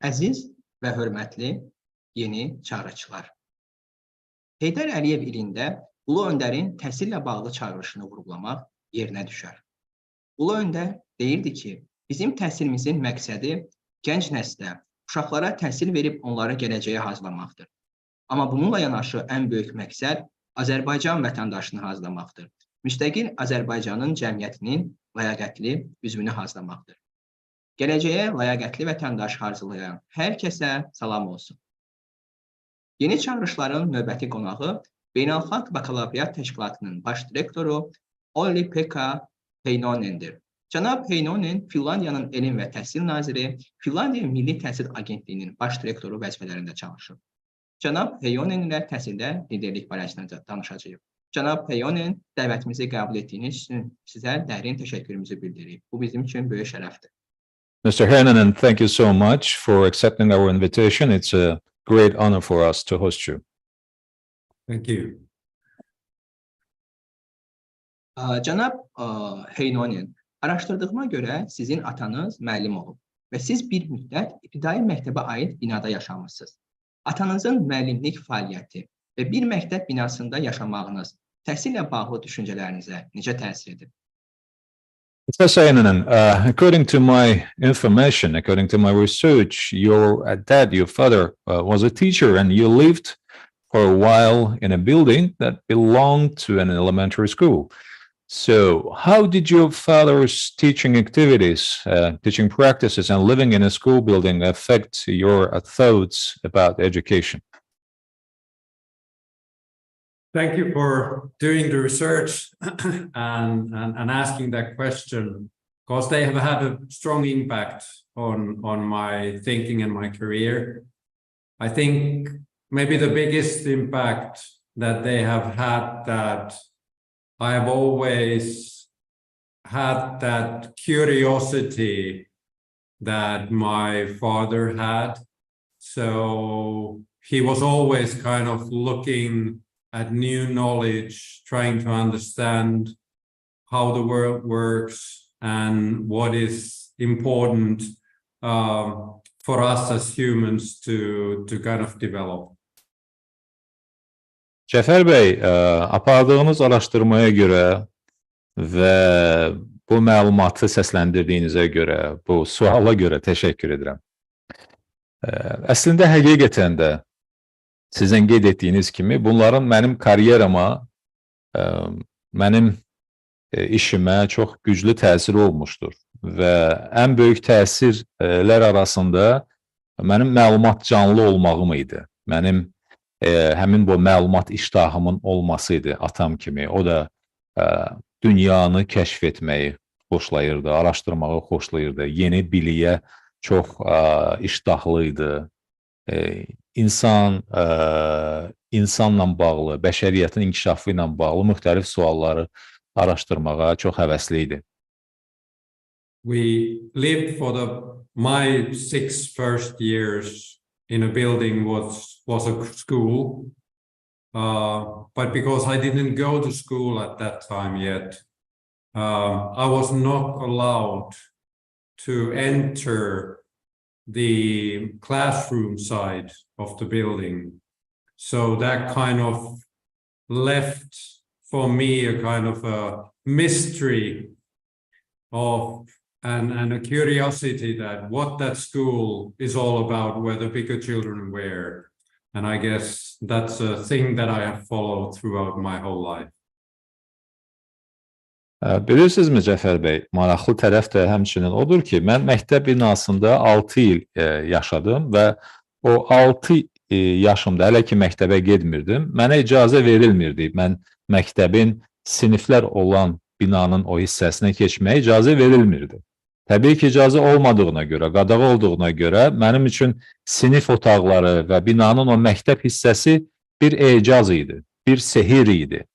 Əziz və hörmətli yeni çağırışlar. Heydər Əliyev ilində Ulu Öndərin təhsillə bağlı çağırışını vurğulamaq yerinə düşər. Ulu Öndər deyirdi ki, bizim təhsilimizin məqsədi gənc nəslə, uşaqlara təhsil verib onları gələcəyə hazırlamaqdır. Amma bununla yanaşı ən böyük məqsəd Azərbaycan vətəndaşını hazırlamaqdır. Müstəqil Azərbaycanın cəmiyyətinin ləyaqətli üzvünü hazırlamaqdır. Gələcəyə ləyaqətli vətəndaş hazırlayan hər kəsə salam olsun. Yeni çağırışların növbəti qonağı Beynəlxalq Bakalavriat Təşkilatının baş direktoru Olli Pekka Heinonendir. Cənab Heinonen Finlandiyanın elm və təhsil naziri, Finlandiya Milli Təhsil Agentliyinin baş direktoru vəzifələrində çalışıb. Cənab Heinonen ilə təhsildə liderlik barəsində danışacağıq. Cənab Heinonen, dəvətimizi qəbul etdiyiniz üçün sizə dərin təşəkkürümüzü bildiririk. Bu bizim üçün böyük şərəfdir. Mr. Heinonen, thank you so much for accepting our invitation. It's a great honor for us to host you. Thank you. Cənab Heinonen, araşdırdığıma görə sizin atanız müəllim olub və siz bir müddət ibtidai məktəbə aid binada yaşamısınız. Atanızın müəllimlik fəaliyyəti və bir məktəb binasında yaşamağınız təhsillə bağlı düşüncələrinizə necə təsir edib? Mr. Heinonen, according to my information, according to my research, your dad, your father, was a teacher, and you lived for a while in a building that belonged to an elementary school. So how did your father's teaching activities, teaching practices, and living in a school building affect your thoughts about education? Thank you for doing the research and asking that question, because they have had a strong impact on my thinking and my career. I think maybe the biggest impact that they have had, that I have always had that curiosity that my father had. So he was always kind of looking at new knowledge, trying to understand how the world works and what is important for us as humans to kind of develop. Cəfər bəy, apardığınız araşdırmaya görə və bu məlumatı səsləndirdiyinizə görə, bu suala görə təşəkkür edirəm. Əslində, həqiqətən də sizin qeyd etdiyiniz kimi, bunların mənim karyerama, mənim işimə çox güclü təsiri olmuşdur. Və ən böyük təsirlər arasında mənim məlumat canlı olmağım idi. Mənim həmin bu məlumat iştahımın olması idi atam kimi. O da dünyanı kəşf etməyi xoşlayırdı, araşdırmağı xoşlayırdı, yeni biliyə çox iştahlı idi. İnsanla bağlı, bəşəriyyətin inkişafı ilə bağlı müxtəlif sualları araşdırmağa çox həvəsli idi. We lived for my 6 first years in a building was a school, but because I didn't go to school at that time yet, I was not allowed to enter the classroom side of the building. So that kind of left for me a kind of a mystery of and a curiosity that what that school is all about, where the bigger children were. And I guess that's a thing that I have followed throughout my whole life. Bilirsinizmi Cəfər bəy, maraqlı tərəf də həmçinin odur ki, mən məktəb binasında 6 il yaşadım və o 6 yaşımda hələ ki məktəbə getmirdim, mənə icazə verilmirdi. Mən məktəbin siniflər olan binanın o hissəsinə keçməyə icazə verilmirdi. Təbii ki, icazə olmadığına görə, qadağa olduğuna görə mənim üçün sinif otaqları və binanın o məktəb hissəsi bir ecaz idi, bir sehir idi.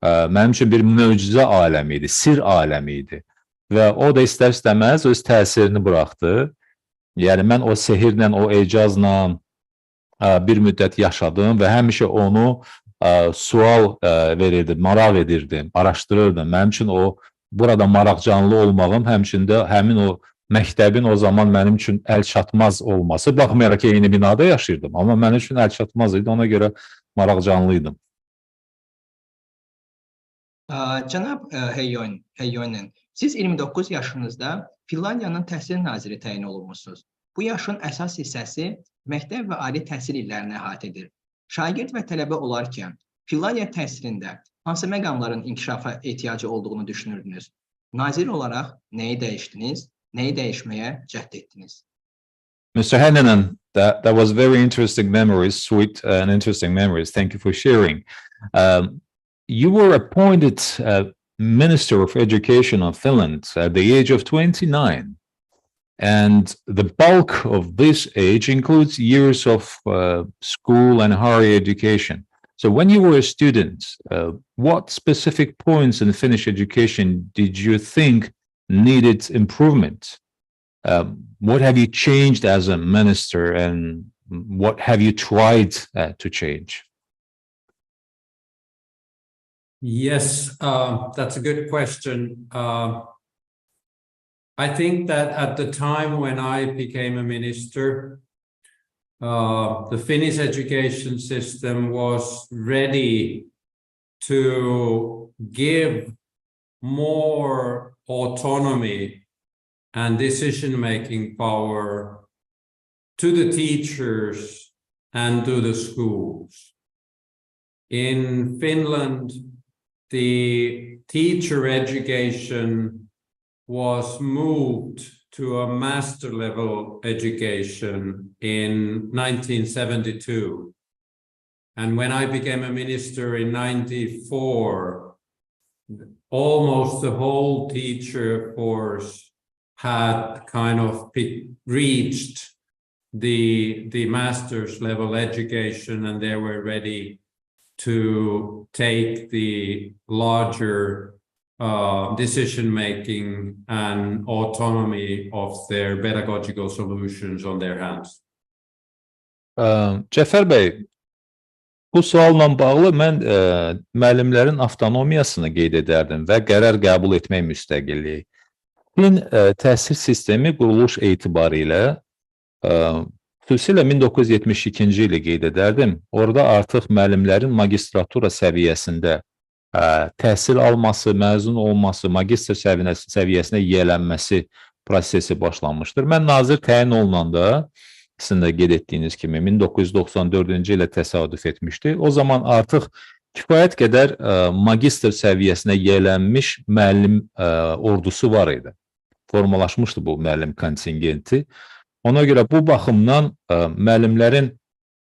Mənim üçün bir möcüzə aləmi idi, sir aləmi idi. Və o da istər-istəməz öz təsirini buraxdı. Yəni, mən o sehirlə, o ecazla bir müddət yaşadım və həmişə onu sual verirdim, maraq edirdim, araşdırırdım. Mənim üçün o burada maraq canlı olmağım həmçində həmin o məktəbin o zaman mənim üçün əl çatmaz olması, baxmayaraq ki, eyni binada yaşayırdım, amma mənim üçün əl çatmaz idi, ona görə maraqcanlıydım. Cənab Heinonen, siz 29 yaşınızda Finlandiyanın təhsil naziri təyin olunmusunuz. Bu yaşın əsas hissəsi məktəb və ali təhsil illərini əhatə edir. Şagird və tələbə olarkən Finlandiya təhsilində hansı məqamların inkişafa ehtiyacı olduğunu düşünürdünüz? Nazir olaraq nəyi dəyişdiniz, nəyi dəyişməyə cəhd etdiniz? Mr. Heinonen, that was very interesting memories, sweet and interesting memories. Thank you for sharing. You were appointed Minister of Education of Finland at the age of 29. And the bulk of this age includes years of school and higher education. So when you were a student, what specific points in Finnish education did you think needed improvement? What have you changed as a minister, and what have you tried to change? Yes, that's a good question. I think that at the time when I became a minister, the Finnish education system was ready to give more autonomy and decision-making power to the teachers and to the schools. In Finland, the teacher education was moved to a master level education in 1972. And when I became a minister in 94, almost the whole teacher force had kind of reached the master's level education, and they were ready to take the larger decision-making and autonomy of their pedagogical solutions on their hands. Cəfər bəy, bu sualla bağlı mən müəllimlərin avtonomiyasını qeyd edərdim və qərar qəbul etmək müstəqilliyi. Fin təhsil sistemi quruluş etibarilə xüsusilə 1972-ci ili qeyd edərdim. Orada artıq müəllimlərin magistratura səviyyəsində təhsil alması, məzun olması, magistr səviyyəsinə yiyələnməsi prosesi başlanmışdır. Mən nazir təyin olunanda, sizin də qeyd etdiyiniz kimi 1994-cü ilə təsadüf etmişdi. O zaman artıq kifayət qədər magistr səviyyəsinə yiyələnmiş müəllim ordusu var idi. Formalaşmışdı bu müəllim kontingenti. Ona görə bu baxımdan müəllimlərin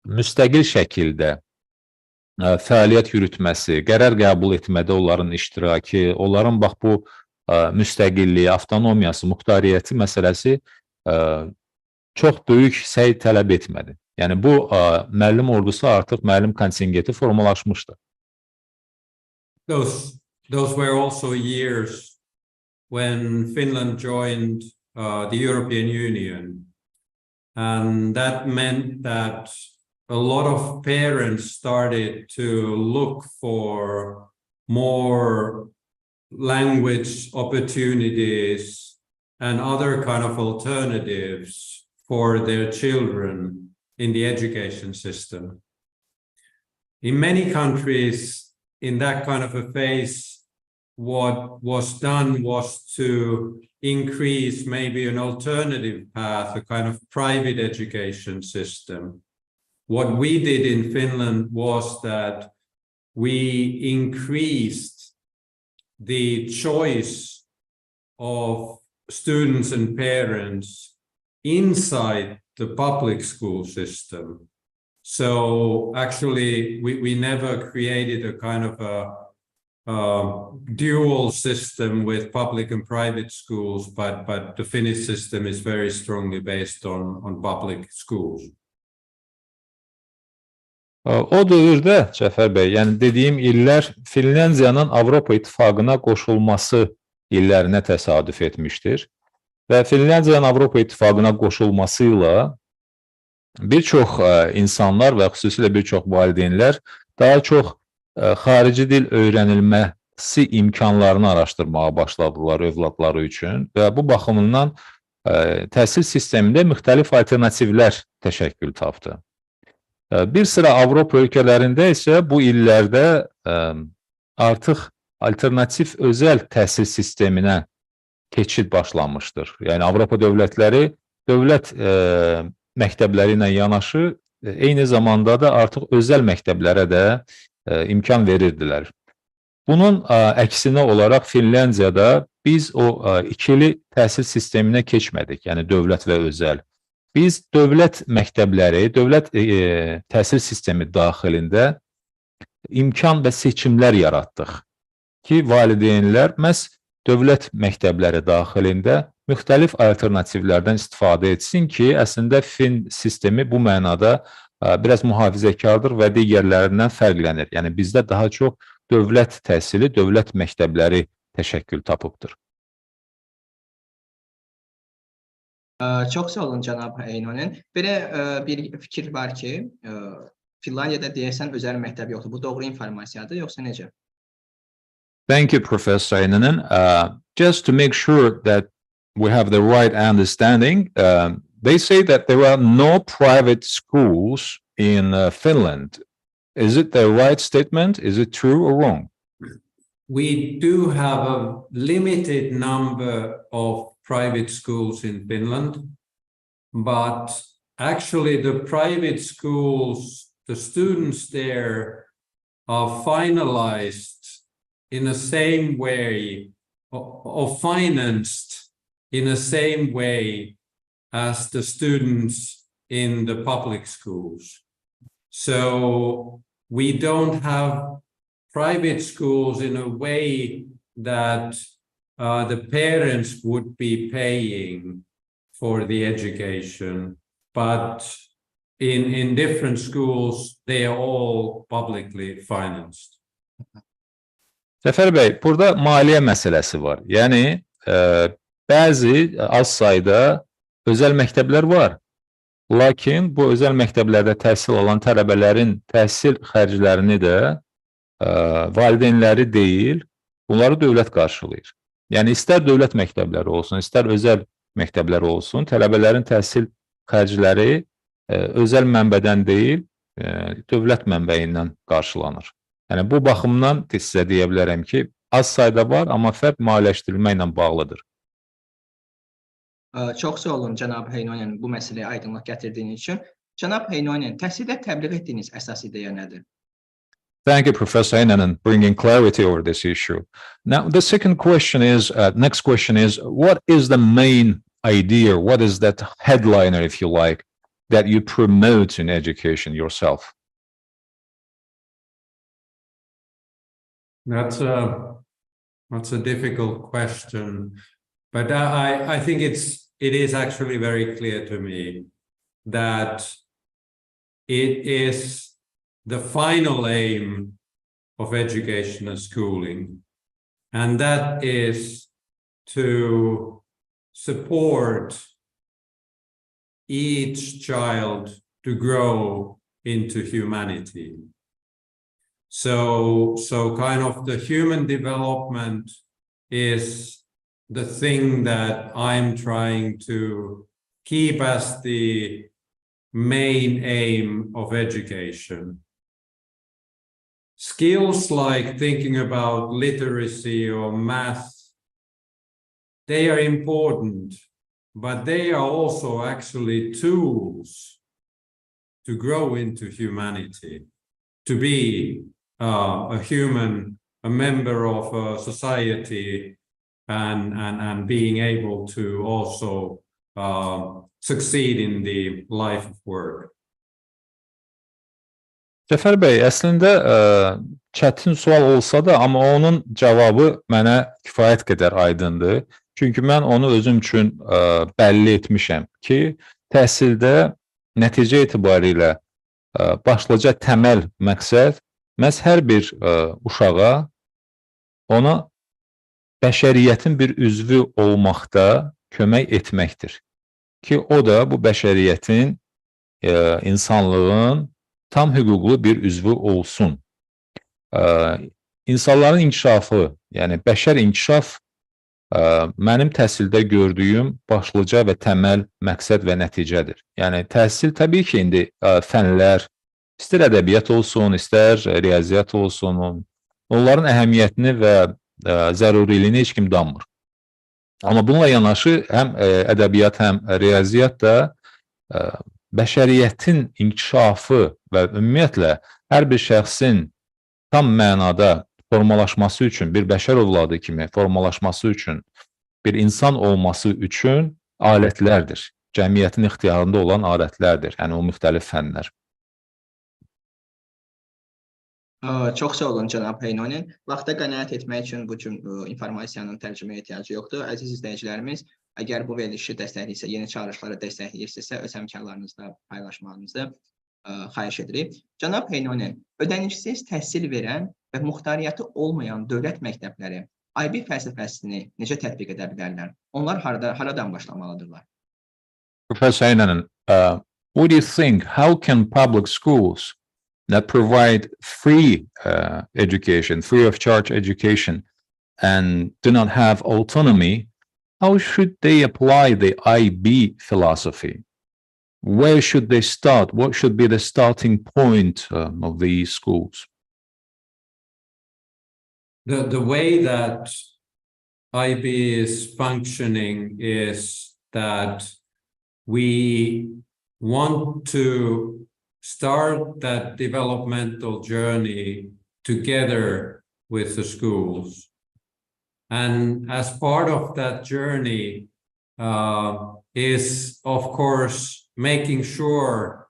müstəqil şəkildə fəaliyyət yürütməsi, qərar qəbul etmədə onların iştirakı, onların bax bu müstəqilliyi, avtonomiyası, muxtariyyəti məsələsi çox böyük səy tələb etmədi. Yəni bu müəllim ordusu artıq müəllim kontingenti formalaşmışdı. Those were also years when Finland joined the European Union, and that meant that a lot of parents started to look for more language opportunities and other kind of alternatives for their children in the education system. In many countries, in that kind of a phase, what was done was to increase maybe an alternative path, a kind of private education system. What we did in Finland was that we increased the choice of students and parents inside the public school system. So actually, we never created a kind of a dual system with public and private schools, but the Finnish system is very strongly based on public schools. O dövrdə, Cəfər bəy, yəni dediyim illər Finlandiyanın Avropa İttifaqına qoşulması illərinə təsadüf etmişdir. Və Finlandiyanın Avropa İttifaqına qoşulması ilə bir çox insanlar və xüsusilə bir çox valideynlər daha çox xarici dil öyrənilməsi imkanlarını araşdırmağa başladılar övladları üçün və bu baxımından təhsil sistemində müxtəlif alternativlər təşəkkül tapdı. Bir sıra Avropa ölkələrində isə bu illərdə artıq alternativ özəl təhsil sisteminə keçid başlanmışdır. Yəni Avropa dövlətləri dövlət məktəbləri ilə yanaşı eyni zamanda da artıq özəl məktəblərə də imkan verirdilər. Bunun əksinə olaraq Finlandiyada biz o ikili təhsil sisteminə keçmədik, yəni dövlət və özəl. Biz dövlət məktəbləri, dövlət təhsil sistemi daxilində imkan və seçimlər yaratdıq ki, valideynlər məhz dövlət məktəbləri daxilində müxtəlif alternativlərdən istifadə etsin ki, əslində Fin sistemi bu mənada biraz mühafizəkardır və digərlərindən fərqlənir. Yəni bizdə daha çox dövlət təhsili, dövlət məktəbləri təşəkkül tapıbdır. Çox sağ olun cənab Heinonen. Belə bir fikir var ki, Finlandiyada deyəsən özəl məktəb yoxdur. Bu doğru informasiyadır, yoxsa necə? Thank you, Professor Heinonen. Just to make sure that we have the right understanding, they say that there are no private schools in Finland. Is it the right statement? Is it true or wrong? We do have a limited number of private schools in Finland, but actually the private schools, the students there are finalized in the same way or financed in the same way as the students in the public schools. So we don't have private schools in a way that the parents would be paying for the education, but in different schools, they are all publicly financed. Zəfər bəy, burada maliyyə məsələsi var. Yəni, bəzi az sayda özəl məktəblər var. Lakin bu özəl məktəblərdə təhsil alan tələbələrin təhsil xərclərini də valideynləri deyil, bunları dövlət qarşılayır. Yəni, istər dövlət məktəbləri olsun, istər özəl məktəbləri olsun, tələbələrin təhsil xərcləri özəl mənbədən deyil, dövlət mənbəyindən qarşılanır. Yəni, bu baxımdan sizə deyə bilərəm ki, az sayda var, amma fərq maliyyələşdirilməklə bağlıdır. Çox sağ olun cənab Heinonen bu məsələyə aydınlıq gətirdiyiniz üçün. Cənab Heinonen, təhsildə təbliğ etdiyiniz əsas ideya nədir? Thank you, Professor Heinonen, bringing clarity over this issue. Now, the second question is, next question is, what is the main idea? What is that headliner, if you like, that you promote in education yourself? That's a difficult question, but I think it is actually very clear to me that it is the final aim of education and schooling, and that is to support each child to grow into humanity. So kind of the human development is the thing that I'm trying to keep as the main aim of education. Skills like thinking about literacy or math, they are important, but they are also actually tools to grow into humanity, to be a human, a member of a society, and being able to also succeed in the life of work. Zəfər bəy, əslində çətin sual olsa da, amma onun cavabı mənə kifayət qədər aydındır. Çünki mən onu özüm üçün bəlli etmişəm ki, təhsildə nəticə etibarilə başlıca təməl məqsəd məhz hər bir uşağa ona bəşəriyyətin bir üzvü olmaqda kömək etməkdir. Ki, o da bu bəşəriyyətin, insanlığın tam hüquqlu bir üzvü olsun. İnsanların inkişafı, yəni bəşər inkişaf mənim təhsildə gördüyüm başlıca və təməl məqsəd və nəticədir. Yəni təhsil təbii ki, indi fənlər, istər ədəbiyyat olsun, istər riyaziyyat olsun, onların əhəmiyyətini və zəruriliyini heç kim danmır. Amma bununla yanaşı həm ədəbiyyat, həm riyaziyyat da bəşəriyyətin inkişafı və ümumiyyətlə hər bir şəxsin tam mənada formalaşması üçün, bir bəşər övladı kimi formalaşması üçün, bir insan olması üçün alətlərdir. Cəmiyyətin ixtiyarında olan alətlərdir. Yəni o müxtəlif fənlər. Çox sağ olun cənab Heinonen. Vaxta qənaət etmək üçün bu informasiyanın tərcüməyə ehtiyacı yoxdur. Əziz izləyicilərimiz, əgər bu verilişi dəstəkləyirsə, yeni çağırışları dəstəkləyirsə, öz həmkarlarınızla paylaşmağınızı xahiş edirik. Cənab Heinonen, ödənişsiz təhsil verən və muxtariyyəti olmayan dövlət məktəbləri IB fəlsəfəsini necə tətbiq edə bilərlər? Onlar haradan başlamalıdırlar? Professor Heinonen, what do you think? How can public schools that provide free education, free of charge education, and do not have autonomy, how should they apply the IB philosophy? Where should they start? What should be the starting point of these schools? The way that IB is functioning is that we want to start that developmental journey together with the schools. And as part of that journey is, of course, making sure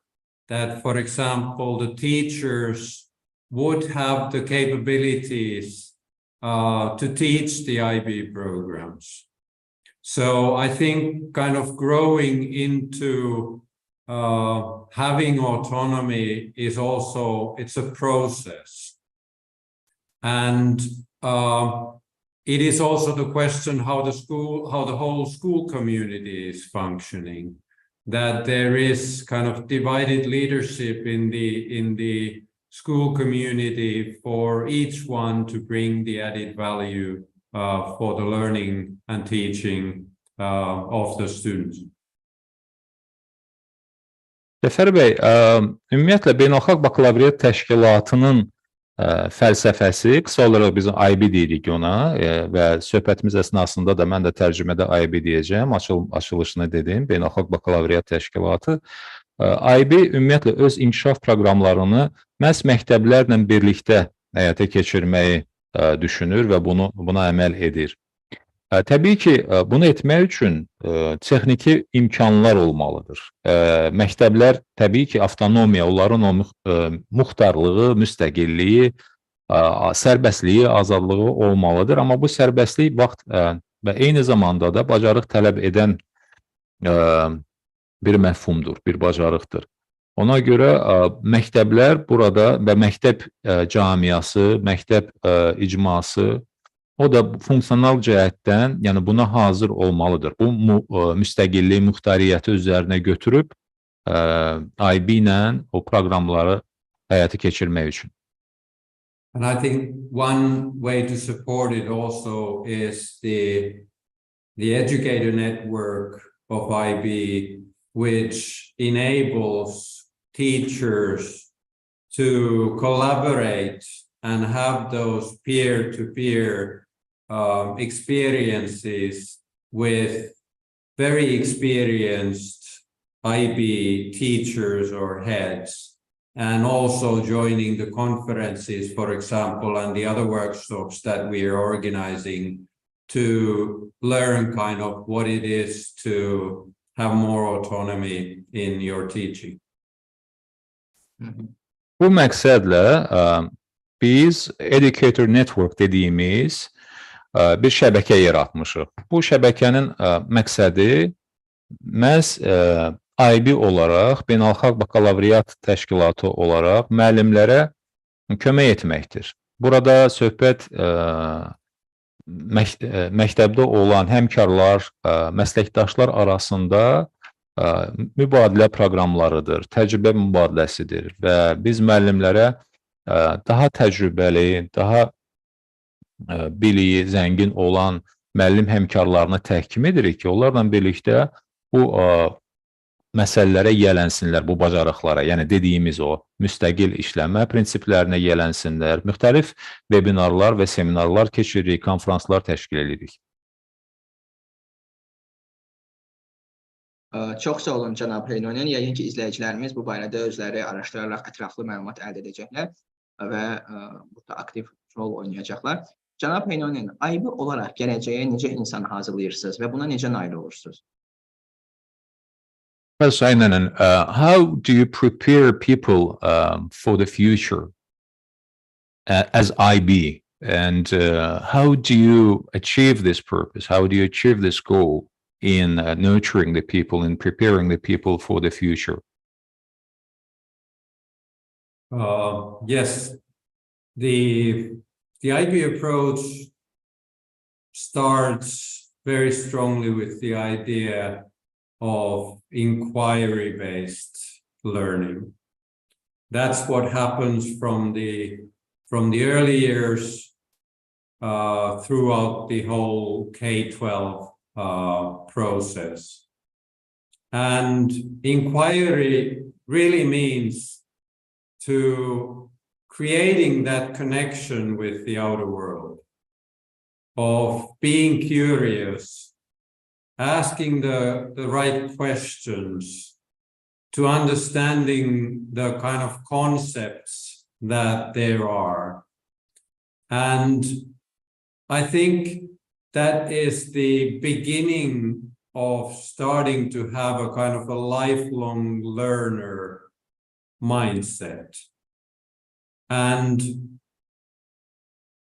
that, for example, the teachers would have the capabilities to teach the IB programs. So I think kind of growing into having autonomy is also, it's a process. And it is also the question how the whole school community is functioning, that there is kind of divided leadership in the school community for each one to bring the added value for the learning and teaching of the students. Cəfər bəy, ümumiyyətlə Beynəlxalq Bakalavriat Təşkilatının fəlsəfəsi, qısa olaraq bizim IB deyirik ona və söhbətimiz əsnasında da mən də tərcümədə IB deyəcəm, açılışını dedim, Beynəlxalq Bakalavriat Təşkilatı. IB ümumiyyətlə öz inkişaf proqramlarını məhz məktəblərlə birlikdə həyata keçirməyi düşünür və buna əməl edir. Təbii ki, bunu etmək üçün texniki imkanlar olmalıdır. Məktəblər təbii ki, avtonomiya, onların o muxtarlığı, müstəqilliyi, sərbəstliyi, azadlığı olmalıdır. Amma bu sərbəstlik vaxt və eyni zamanda da bacarıq tələb edən bir məfhumdur, bir bacarıqdır. Ona görə məktəblər burada və məktəb camiası, məktəb icması, o da funksional cəhətdən, yəni buna hazır olmalıdır. Bu müstəqillik, muxtariyyəti üzərinə götürüb IB ilə o proqramları həyata keçirmək üçün. And I think one way to support it also is the educator network of IB, which enables teachers to collaborate and have those peer-to-peer experiences with very experienced IB teachers or heads, and also joining the conferences, for example, and the other workshops that we are organizing to learn kind of what it is to have more autonomy in your teaching. Bu məqsədlə biz Educator Network dediyimiz bir şəbəkə yaratmışıq. Bu şəbəkənin məqsədi məhz IB olaraq, Beynəlxalq Bakalavriat Təşkilatı olaraq müəllimlərə kömək etməkdir. Burada söhbət məktəbdə olan həmkarlar, məsləkdaşlar arasında mübadilə proqramlarıdır, təcrübə mübadiləsidir və biz müəllimlərə daha təcrübəli, daha biliyi zəngin olan müəllim həmkarlarına təhkim edirik ki, onlarla birlikdə bu məsələlərə yiyələnsinlər, bu bacarıqlara, yəni dediyimiz o müstəqil işləmə prinsiplərinə yiyələnsinlər. Müxtəlif webinarlar və seminarlar keçiririk, konferanslar təşkil edirik. Çox sağ olun cənab Heinonen. Yəqin ki, izləyicilərimiz bu barədə özləri araşdıraraq ətraflı məlumat əldə edəcəklər və burada aktiv rol oynayacaqlar. Cənab Heinonen, ayıbı olaraq gələcəyə necə insan hazırlayırsınız və buna necə nail olursunuz? Professor Heinonen, how do you prepare people for the future as IB? And how do you achieve this purpose? How do you achieve this goal in nurturing the people and preparing the people for the future? Yes, the IB approach starts very strongly with the idea of inquiry-based learning. That's what happens from the early years throughout the whole K-12 process. And inquiry really means to creating that connection with the outer world, of being curious, asking the right questions, to understanding the kind of concepts that there are. And I think that is the beginning of starting to have a kind of a lifelong learner mindset. And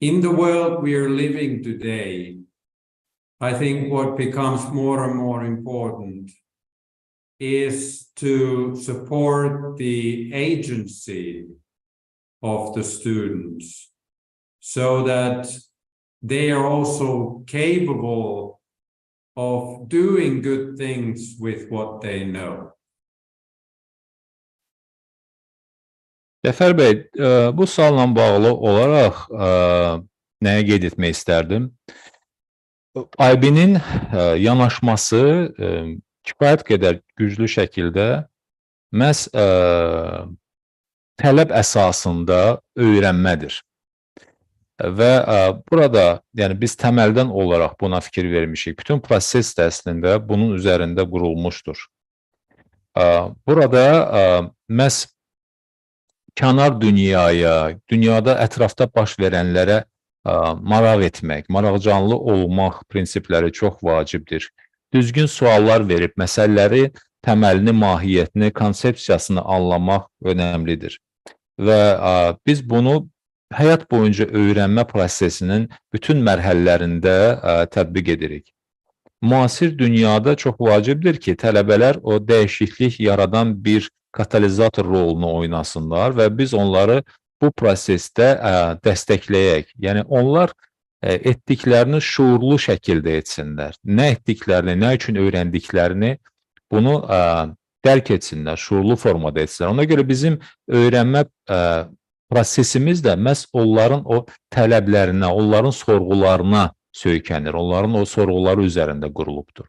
in the world we are living today, I think what becomes more and more important is to support the agency of the students so that they are also capable of doing good things with what they know. Cəfər bəy, bu sualla bağlı olaraq nəyə qeyd etmək istərdim? IB-nin yanaşması kifayət qədər güclü şəkildə məhz tələb əsasında öyrənmədir. Və burada, yəni biz təməldən olaraq buna fikir vermişik. Bütün proses də əslində bunun üzərində qurulmuşdur. Burada məhz kənar dünyaya, dünyada ətrafda baş verənlərə maraq etmək, maraqcanlı olmaq prinsipləri çox vacibdir. Düzgün suallar verib məsələləri, təməlini, mahiyyətini, konsepsiyasını anlamaq önəmlidir. Və biz bunu həyat boyunca öyrənmə prosesinin bütün mərhələlərində tətbiq edirik. Müasir dünyada çox vacibdir ki, tələbələr o dəyişiklik yaradan bir katalizator rolunu oynasınlar və biz onları bu prosesdə dəstəkləyək. Yəni, onlar etdiklərini şuurlu şəkildə etsinlər. Nə etdiklərini, nə üçün öyrəndiklərini bunu dərk etsinlər, şuurlu formada etsinlər. Ona görə bizim öyrənmə prosesimiz də məhz onların o tələblərinə, onların sorğularına söykənir, onların o sorğuları üzərində qurulubdur.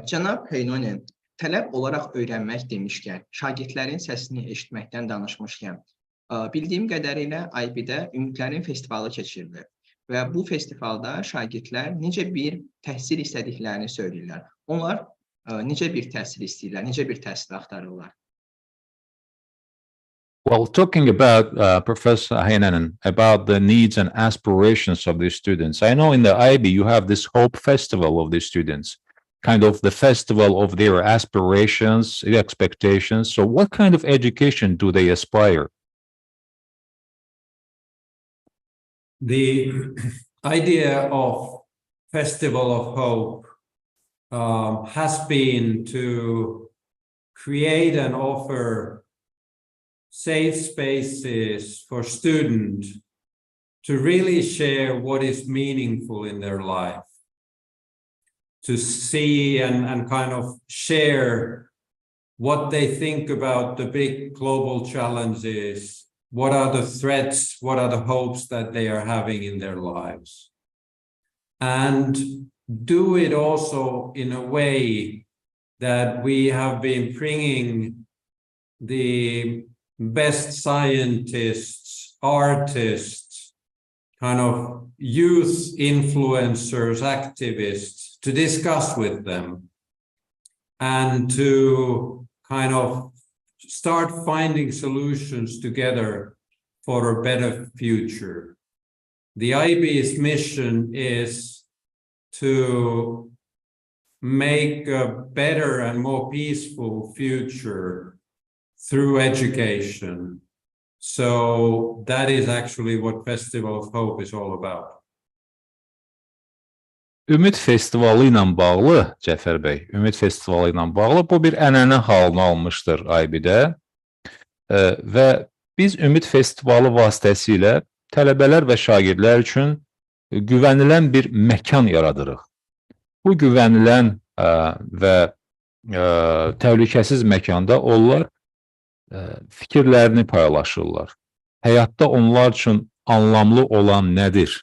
Cənab Heinonen, tələb olaraq öyrənmək demişkən, şagirdlərin səsini eşitməkdən danışmışkən, bildiyim qədərilə IB-də Ümidlərin festivalı keçirilir və bu festivalda şagirdlər necə bir təhsil istədiklərini söyləyirlər. Onlar necə bir təhsil istəyirlər, necə bir təhsil axtarırlar? Well, talking about Professor Heinonen, about the needs and aspirations of the students, I know in the IB you have this Hope Festival of the students, kind of the festival of their aspirations, expectations. So what kind of education do they aspire? The idea of Festival of Hope has been to create and offer safe spaces for students to really share what is meaningful in their life, to see and kind of share what they think about the big global challenges what are the threats, what are the hopes that they are having in their lives. And do it also in a way that we have been bringing the best scientists, artists, kind of youth influencers, activists, to discuss with them and to kind of start finding solutions together for a better future. The IB's mission is to make a better and more peaceful future through education. So that is actually what Festival of Hope is all about. Ümid Festivalı ilə bağlı, Cəfər bəy, Ümid Festivalı ilə bağlı bu bir ənənə halını almışdır IB-də və biz Ümid Festivalı vasitəsilə tələbələr və şagirdlər üçün güvənilən bir məkan yaradırıq. Bu güvənilən və təhlükəsiz məkanda onlar fikirlərini paylaşırlar. Həyatda onlar üçün anlamlı olan nədir?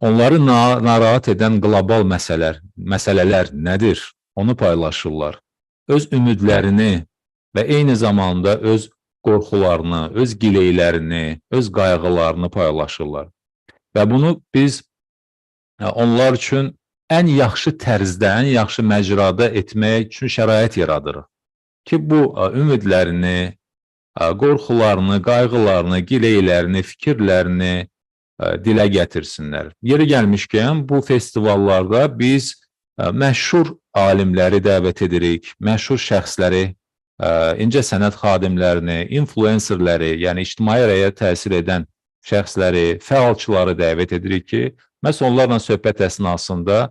Onları narahat edən qlobal məsələlər nədir? Onu paylaşırlar. Öz ümidlərini və eyni zamanda öz qorxularını, öz gileylərini, öz qayğılarını paylaşırlar. Və bunu biz onlar üçün ən yaxşı tərzdə, ən yaxşı məcrada etmək üçün şərait yaradırıq. Ki bu ümidlərini, qorxularını, qayğılarını, gileylərini, fikirlərini dilə gətirsinlər. Yeri gəlmişkən, bu festivallarda biz məşhur alimləri dəvət edirik, məşhur şəxsləri, incəsənət xadimlərini, influencerləri, yəni ictimai rəyə təsir edən şəxsləri, fəalçıları dəvət edirik ki, məhz onlarla söhbət əsnasında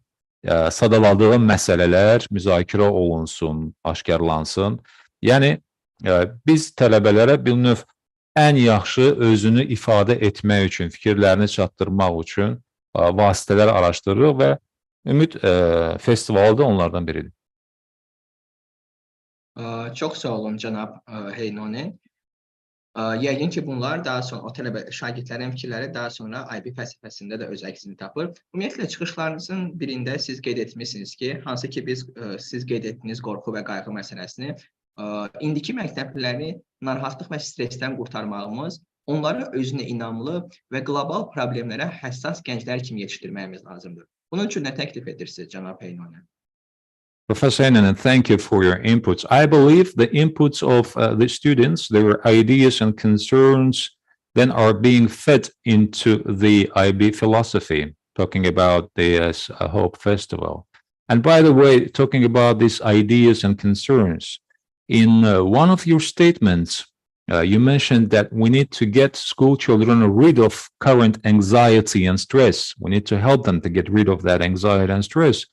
sadaladığım məsələlər müzakirə olunsun, aşkarlansın. Yəni, biz tələbələrə bir növ ən yaxşı özünü ifadə etmək üçün, fikirlərini çatdırmaq üçün vasitələr araşdırırıq və Ümid Festivalı da onlardan biridir. Çox sağ olun, cənab Heinonen. Yəqin ki, bunlar daha sonra, o şagirdlərin fikirləri daha sonra IB fəlsəfəsində də öz əksini tapır. Ümumiyyətlə, çıxışlarınızın birində siz qeyd etmişsiniz ki, hansı ki siz qeyd etdiniz qorxu və qayğı məsələsini, indiki məktəbliləri narahatlıq və stressdən qurtarmağımız, onları özünə inamlı və qlobal problemlərə həssas gənclər kimi yetişdirməyimiz lazımdır. Bunun üçün nə təklif edirsiniz, cənab Heinonen? Professor Heinonen, thank you for your inputs. I believe the inputs of the students, their ideas and concerns, then are being fed into the IB philosophy, talking about the Hope Festival. And by the way, talking about these ideas and concerns, in one of your statements, you mentioned that we need to get school children rid of current anxiety and stress. We need to help them to get rid of that anxiety and stress.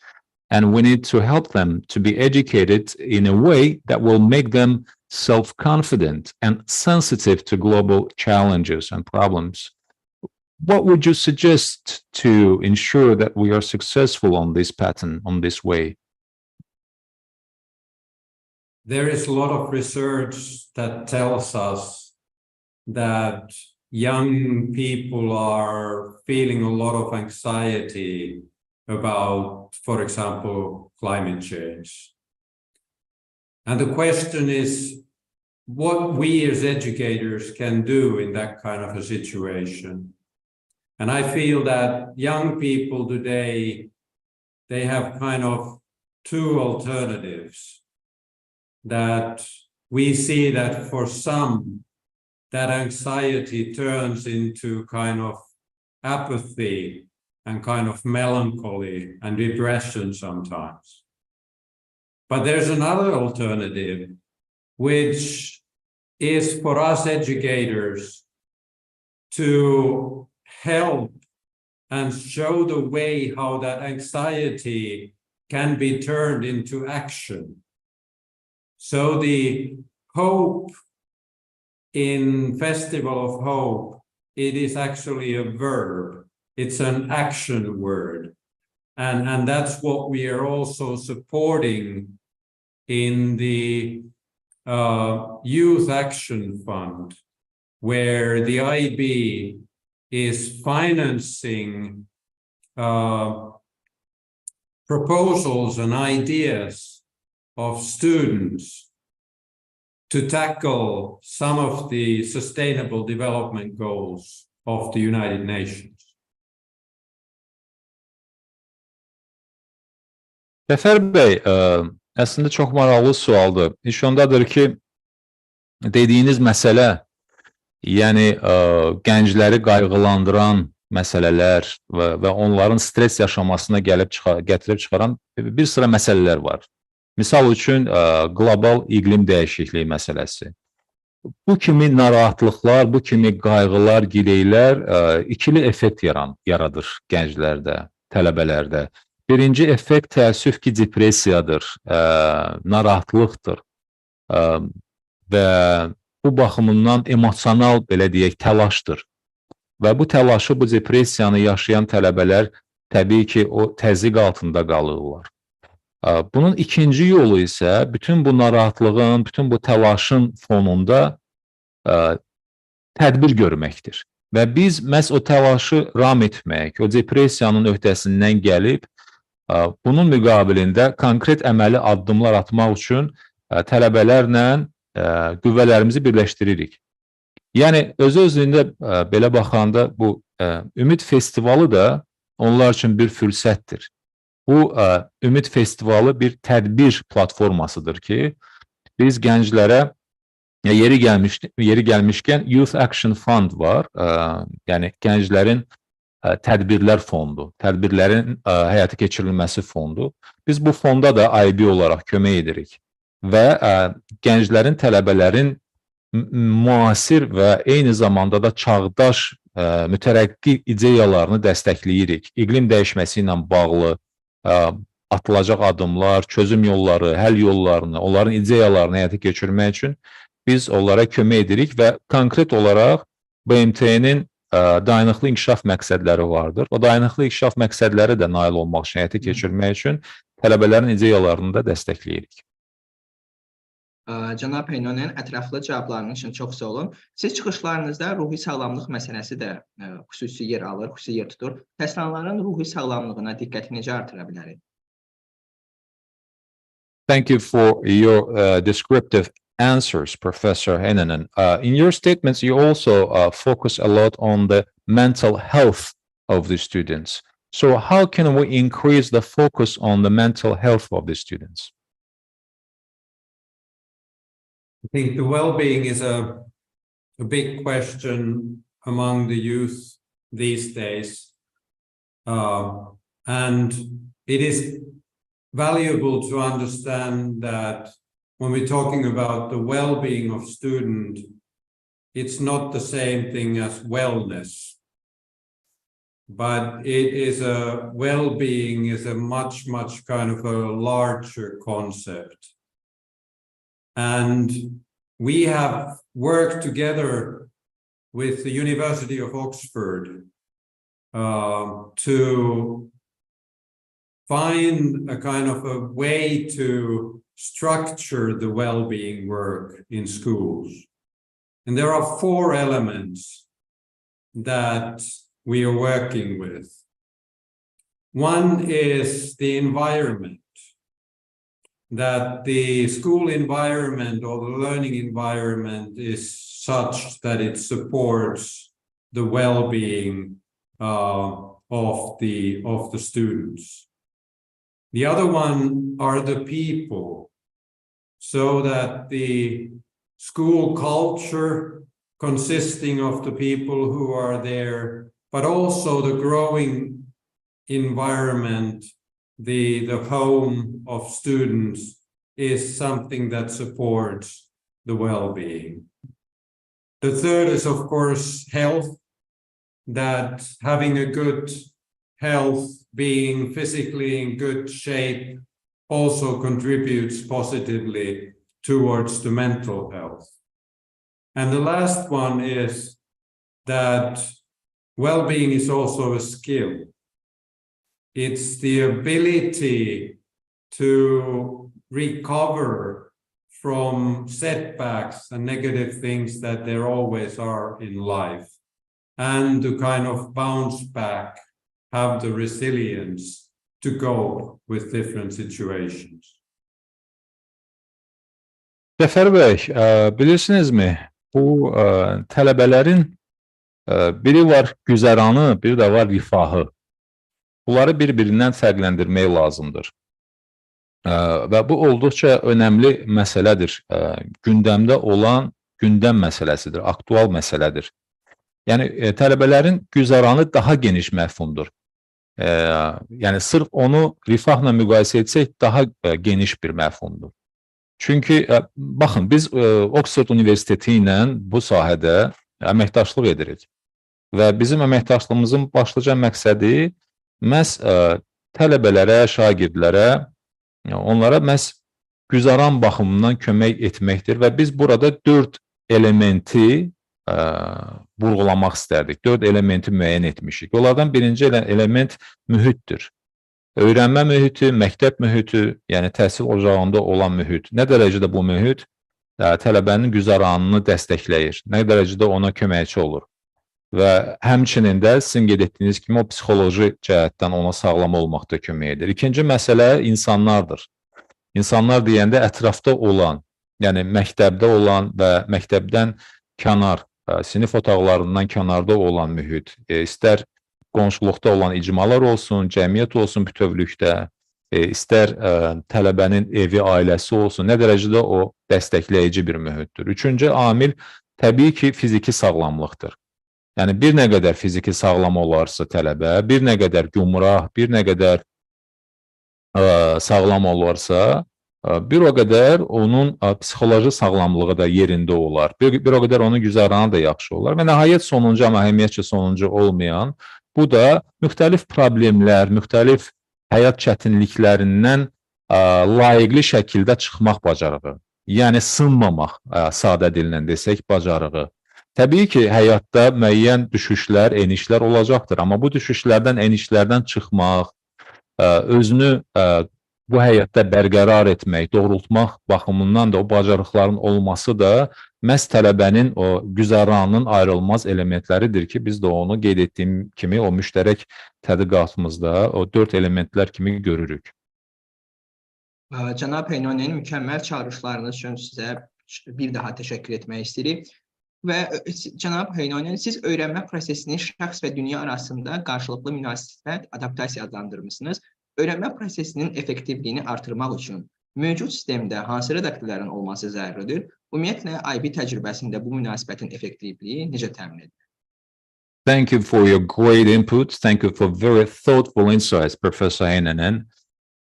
And we need to help them to be educated in a way that will make them self-confident and sensitive to global challenges and problems. What would you suggest to ensure that we are successful on this pattern, on this way? There is a lot of research that tells us that young people are feeling a lot of anxiety about, for example, climate change. And the question is what we as educators can do in that kind of a situation. And I feel that young people today, they have kind of two alternatives. That we see that for some, that anxiety turns into kind of apathy and kind of melancholy and depression sometimes. But there's another alternative, which is for us educators to help and show the way how that anxiety can be turned into action. So the hope in Festival of Hope, it is actually a verb. It's an action word. And that's what we are also supporting in the Youth Action Fund. where the IB is financing proposals and ideas of students to tackle some of the sustainable development goals of the United Nations. Zəfər bəy, əslində çox maraqlı sualdır. İş ondadır ki, dediyiniz məsələ, yəni gəncləri qayğılandıran məsələlər və onların stres yaşamasına gətirib çıxaran bir sıra məsələlər var. Misal üçün, qlobal iqlim dəyişikliyi məsələsi. Bu kimi narahatlıqlar, bu kimi qayğılar, gileylər ikili effekt yaradır gənclərdə, tələbələrdə. Birinci effekt təəssüf ki, depressiyadır, narahatlıqdır və bu baxımından emosional, belə deyək, təlaşdır. Və bu təlaşı, bu depressiyanı yaşayan tələbələr təbii ki, o təzyiq altında qalırlar. Bunun ikinci yolu isə bütün bu narahatlığın, bütün bu təlaşın fonunda tədbir görməkdir. Və biz məhz o təlaşı ram etmək, o depressiyanın öhdəsindən gəlib, bunun müqabilində konkret əməli addımlar atmaq üçün tələbələrlə qüvvələrimizi birləşdiririk. Yəni, öz-özlüyündə belə baxanda bu Ümid Festivalı da onlar üçün bir fürsətdir. Bu Ümid Festivalı bir tədbir platformasıdır ki, biz gənclərə yeri gəlmişkən Youth Action Fund var, yəni gənclərin tədbirlər fondu, tədbirlərin həyata keçirilməsi fondu. Biz bu fonda da IB olaraq kömək edirik və gənclərin, tələbələrin müasir və eyni zamanda da çağdaş mütərəqqi ideyalarını dəstəkləyirik. İqlim dəyişməsi ilə bağlı atılacaq addımlar, çözüm yolları, həll yollarını, onların ideyalarını həyata keçirmək üçün biz onlara kömək edirik və konkret olaraq BMT-nin dayanıqlı inkişaf məqsədləri vardır. O dayanıqlı inkişaf məqsədləri də nail olmaq üçün, həyata keçirmək üçün tələbələrin ideyalarını da dəstəkləyirik. Cənab Heinonen, ətraflı cavablarınız üçün çox sağ olun. Siz çıxışlarınızda ruhi sağlamlıq məsələsi də xüsusi yer alır, xüsusi yer tutur. Təhsilçilərin ruhi sağlamlığına diqqəti necə artıra bilərik? Thank you for your descriptive answers, Professor Heinonen. In your statements, you also focus a lot on the mental health of the students. So how can we increase the focus on the mental health of the students? I think the well-being is a big question among the youth these days. And it is valuable to understand that when we're talking about the well-being of students, it's not the same thing as wellness, but it is a well-being is a much kind of a larger concept. And we have worked together with the University of Oxford to find a kind of a way to structure the well-being work in schools. And there are 4 elements that we are working with. One is the environment, that the school environment or the learning environment is such that it supports the well-being of the students. The other one are the people, so that the school culture consisting of the people who are there, but also the growing environment, the home of students, is something that supports the well-being. The third is, of course, health, that having a good health, being physically in good shape, also contributes positively towards the mental health. And the last one is that well-being is also a skill. It's the ability to recover from setbacks and negative things that there always are in life, and to kind of bounce back, have the resilience to cope with different situations. Cəfər bəy, bilirsinizmi, bu tələbələrin biri var güzəranı, bir də var rifahı. Bunları bir-birindən fərqləndirmək lazımdır. Və bu olduqca önəmli məsələdir. Gündəmdə olan gündəm məsələsidir, aktual məsələdir. Yəni, tələbələrin güzəranı daha geniş məfhumdur. Yəni, sırf onu rifahla müqayisə etsək, daha geniş bir məfhumdur. Çünki, baxın, biz Oxford Universiteti ilə bu sahədə əməkdaşlıq edirik. Və bizim əməkdaşlığımızın başlıca məqsədi məhz tələbələrə, şagirdlərə, onlara məhz güzaran baxımından kömək etməkdir və biz burada 4 elementi vurğulamaq istərdik. 4 elementi müəyyən etmişik. Onlardan birinci element mühitdir. Öyrənmə mühiti, məktəb mühiti, yəni təhsil ocağında olan mühit. Nə dərəcədə bu mühit tələbənin güzaranını dəstəkləyir, nə dərəcədə ona köməkçi olur. Və həmçinin də sizin qeyd etdiyiniz kimi o psixoloji cəhətdən ona sağlam olmaqda kömək edir. İkinci məsələ insanlardır. İnsanlar deyəndə ətrafda olan, yəni məktəbdə olan və məktəbdən kənar, sinif otaqlarından kənarda olan mühit, istər qonşuluqda olan icmalar olsun, cəmiyyət olsun bütövlükdə, istər tələbənin evi, ailəsi olsun, nə dərəcədə o dəstəkləyici bir mühitdir. Üçüncü amil təbii ki, fiziki sağlamlıqdır. Yəni, bir nə qədər fiziki sağlam olarsa tələbə, bir nə qədər gümrah, bir nə qədər sağlam olarsa, bir o qədər onun psixoloji sağlamlığı da yerində olar. Bir o qədər onun güzəranı da yaxşı olar. Və nəhayət sonuncu, amma əhəmiyyətcə sonuncu olmayan, bu da müxtəlif problemlər, müxtəlif həyat çətinliklərindən layiqli şəkildə çıxmaq bacarığı. Yəni, sınmamaq, sadə dillə desək, bacarığı. Təbii ki, həyatda müəyyən düşüşlər, enişlər olacaqdır. Amma bu düşüşlərdən, enişlərdən çıxmaq, özünü bu həyatda bərqərar etmək, doğrultmaq baxımından da o bacarıqların olması da məhz tələbənin o güzəranının ayrılmaz elementləridir ki, biz də onu qeyd etdiyim kimi o müştərək tədqiqatımızda o 4 elementlər kimi görürük. Cənab Heinonen, mükəmməl çağırışlarınız üçün sizə bir daha təşəkkür etmək istəyirik. Və cənab Heinonen, siz öyrənmə prosesini şəxs və dünya arasında qarşılıqlı münasibət, adaptasiya adlandırmışsınız. Öyrənmə prosesinin effektivliyini artırmaq üçün mövcud sistemdə hansı redaktörlərin olması zəruridir? Ümumiyyətlə, IB təcrübəsində bu münasibətin effektivliyi necə təmin edilir? Thank you for your great input. Thank you for very thoughtful insights, Professor Heinonen.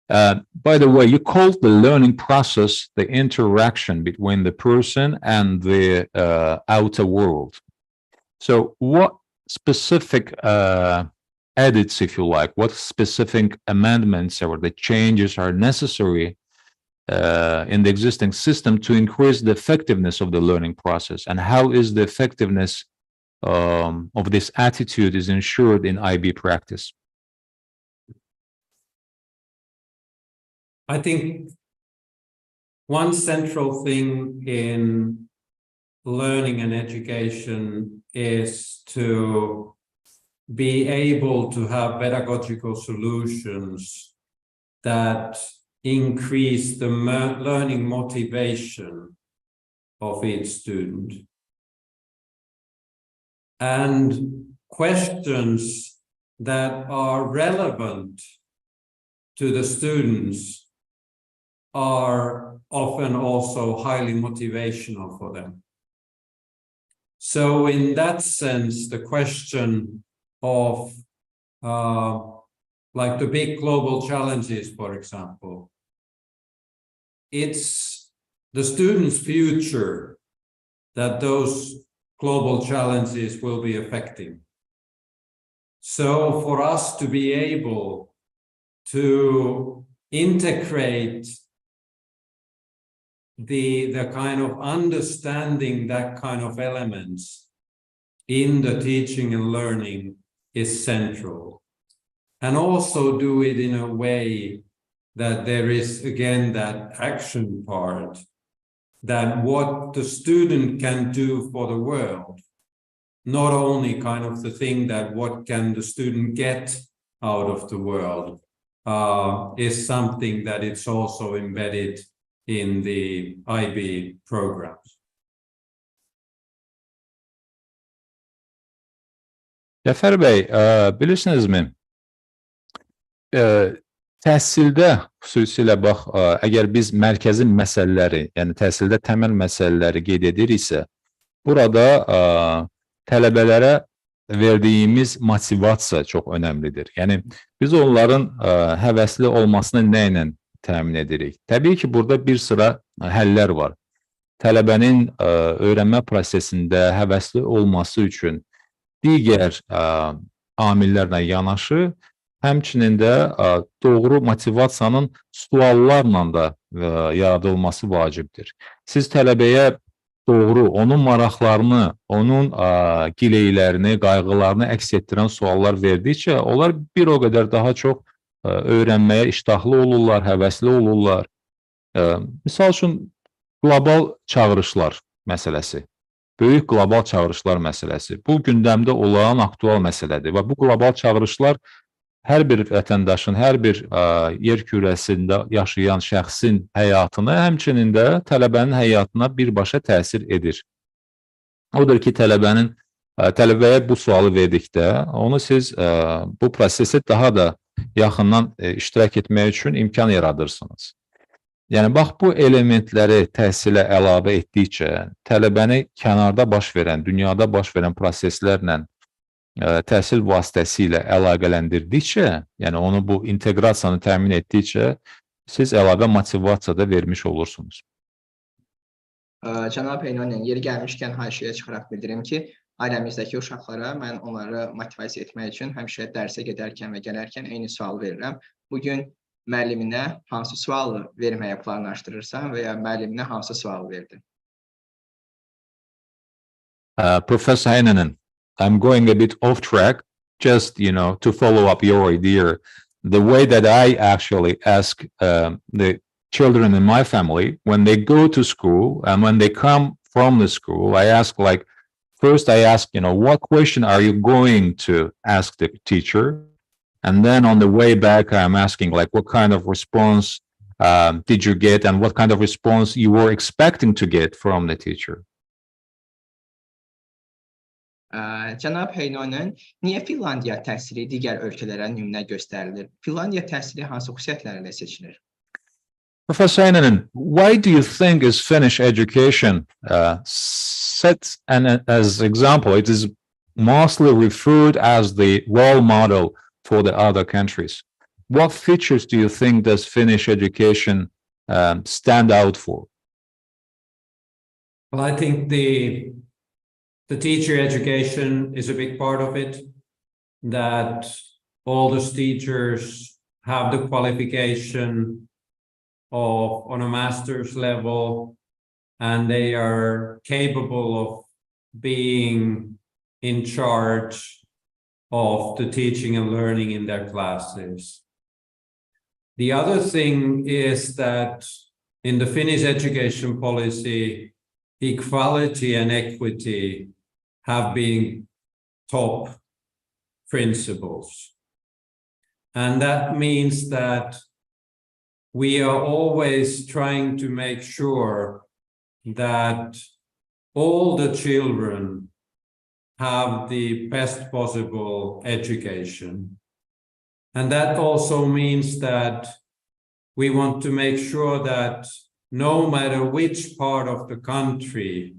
By the way, you called the learning process the interaction between the person and the outer world. So what specific edits, if you like, what specific amendments or the changes are necessary in the existing system to increase the effectiveness of the learning process? And how is the effectiveness of this attitude is ensured in IB practice? I think one central thing in learning and education is to be able to have pedagogical solutions that increase the learning motivation of each student. And questions that are relevant to the students are often also highly motivational for them. So in that sense, the question of like the big global challenges, for example, it's the student's future that those global challenges will be affecting. So for us to be able to integrate the kind of understanding that kind of elements in the teaching and learning is central. And also do it in a way that there is, again, that action part that what the student can do for the world, not only kind of the thing that what can the student get out of the world, is something that it's also embedded in the IB programs. Cəfər bəy, bilirsinizmi, təhsildə xüsusilə bax, əgər biz mərkəzi məsələləri, yəni təhsildə təməl məsələləri qeyd ediriksə, burada tələbələrə verdiyimiz motivasiya çox önəmlidir. Yəni, biz onların həvəsli olmasını nə ilə təmin edirik? Təbii ki, burada bir sıra həllər var. Tələbənin öyrənmə prosesində həvəsli olması üçün digər amillərlə yanaşı, həmçinin də doğru motivasiyanın suallarla da yaradılması vacibdir. Siz tələbəyə doğru, onun maraqlarını, onun gileylərini, qayğılarını əks etdirən suallar verdikcə, onlar bir o qədər daha çox öyrənməyə iştahlı olurlar, həvəsli olurlar. Misal üçün, qlobal çağırışlar məsələsi, böyük qlobal çağırışlar məsələsi, bu gündəmdə olan aktual məsələdir və bu qlobal çağırışlar hər bir vətəndaşın, hər bir yer kürəsində yaşayan şəxsin həyatını, həmçinin də tələbənin həyatına birbaşa təsir edir. Odur ki, tələbəyə bu sualı verdikdə, onu siz bu prosesi daha da yaxından iştirak etmək üçün imkan yaradırsınız. Yəni, bax, bu elementləri təhsilə əlavə etdikcə, tələbəni kənarda baş verən, dünyada baş verən proseslərlə təhsil vasitəsilə əlaqələndirdikcə, yəni onu bu inteqrasiyanı təmin etdikcə, siz əlavə motivasiya da vermiş olursunuz. Cənab Heinonen, yeri gəlmişkən haşiyə çıxaraq bildirim ki, ailəmizdəki uşaqlara mən onları motivasiya etmək üçün həmişə dərsə gedərkən və gələrkən eyni sual verirəm. Bugün müəlliminə hansı sualı verməyə planlaşdırırsan və ya müəlliminə hansı sualı verdin? Professor Heinonen, I'm going a bit off track, just, to follow up your idea. The way that I actually ask the children in my family, when they go to school and when they come from the school, I ask first I ask, what question are you going to ask the teacher? And then on the way back, I'm asking, what kind of response did you get and what kind of response you were expecting to get from the teacher? Cənab Heinonen, niyə Finlandiya təhsili digər ölkələrə nümunə göstərilir? Finlandiya təhsili hansı xüsusiyyətlərlə seçilir? Professor Heinonen, why do you think is Finnish education set as example? It is mostly referred as the role model for the other countries. What features do you think does Finnish education stand out for? Well, I think the teacher education is a big part of it, that all those teachers have the qualification on a master's level, and they are capable of being in charge of the teaching and learning in their classes. The other thing is that in the Finnish education policy, equality and equity have been top principles. And that means that we are always trying to make sure that all the children have the best possible education. And that also means that we want to make sure that no matter which part of the country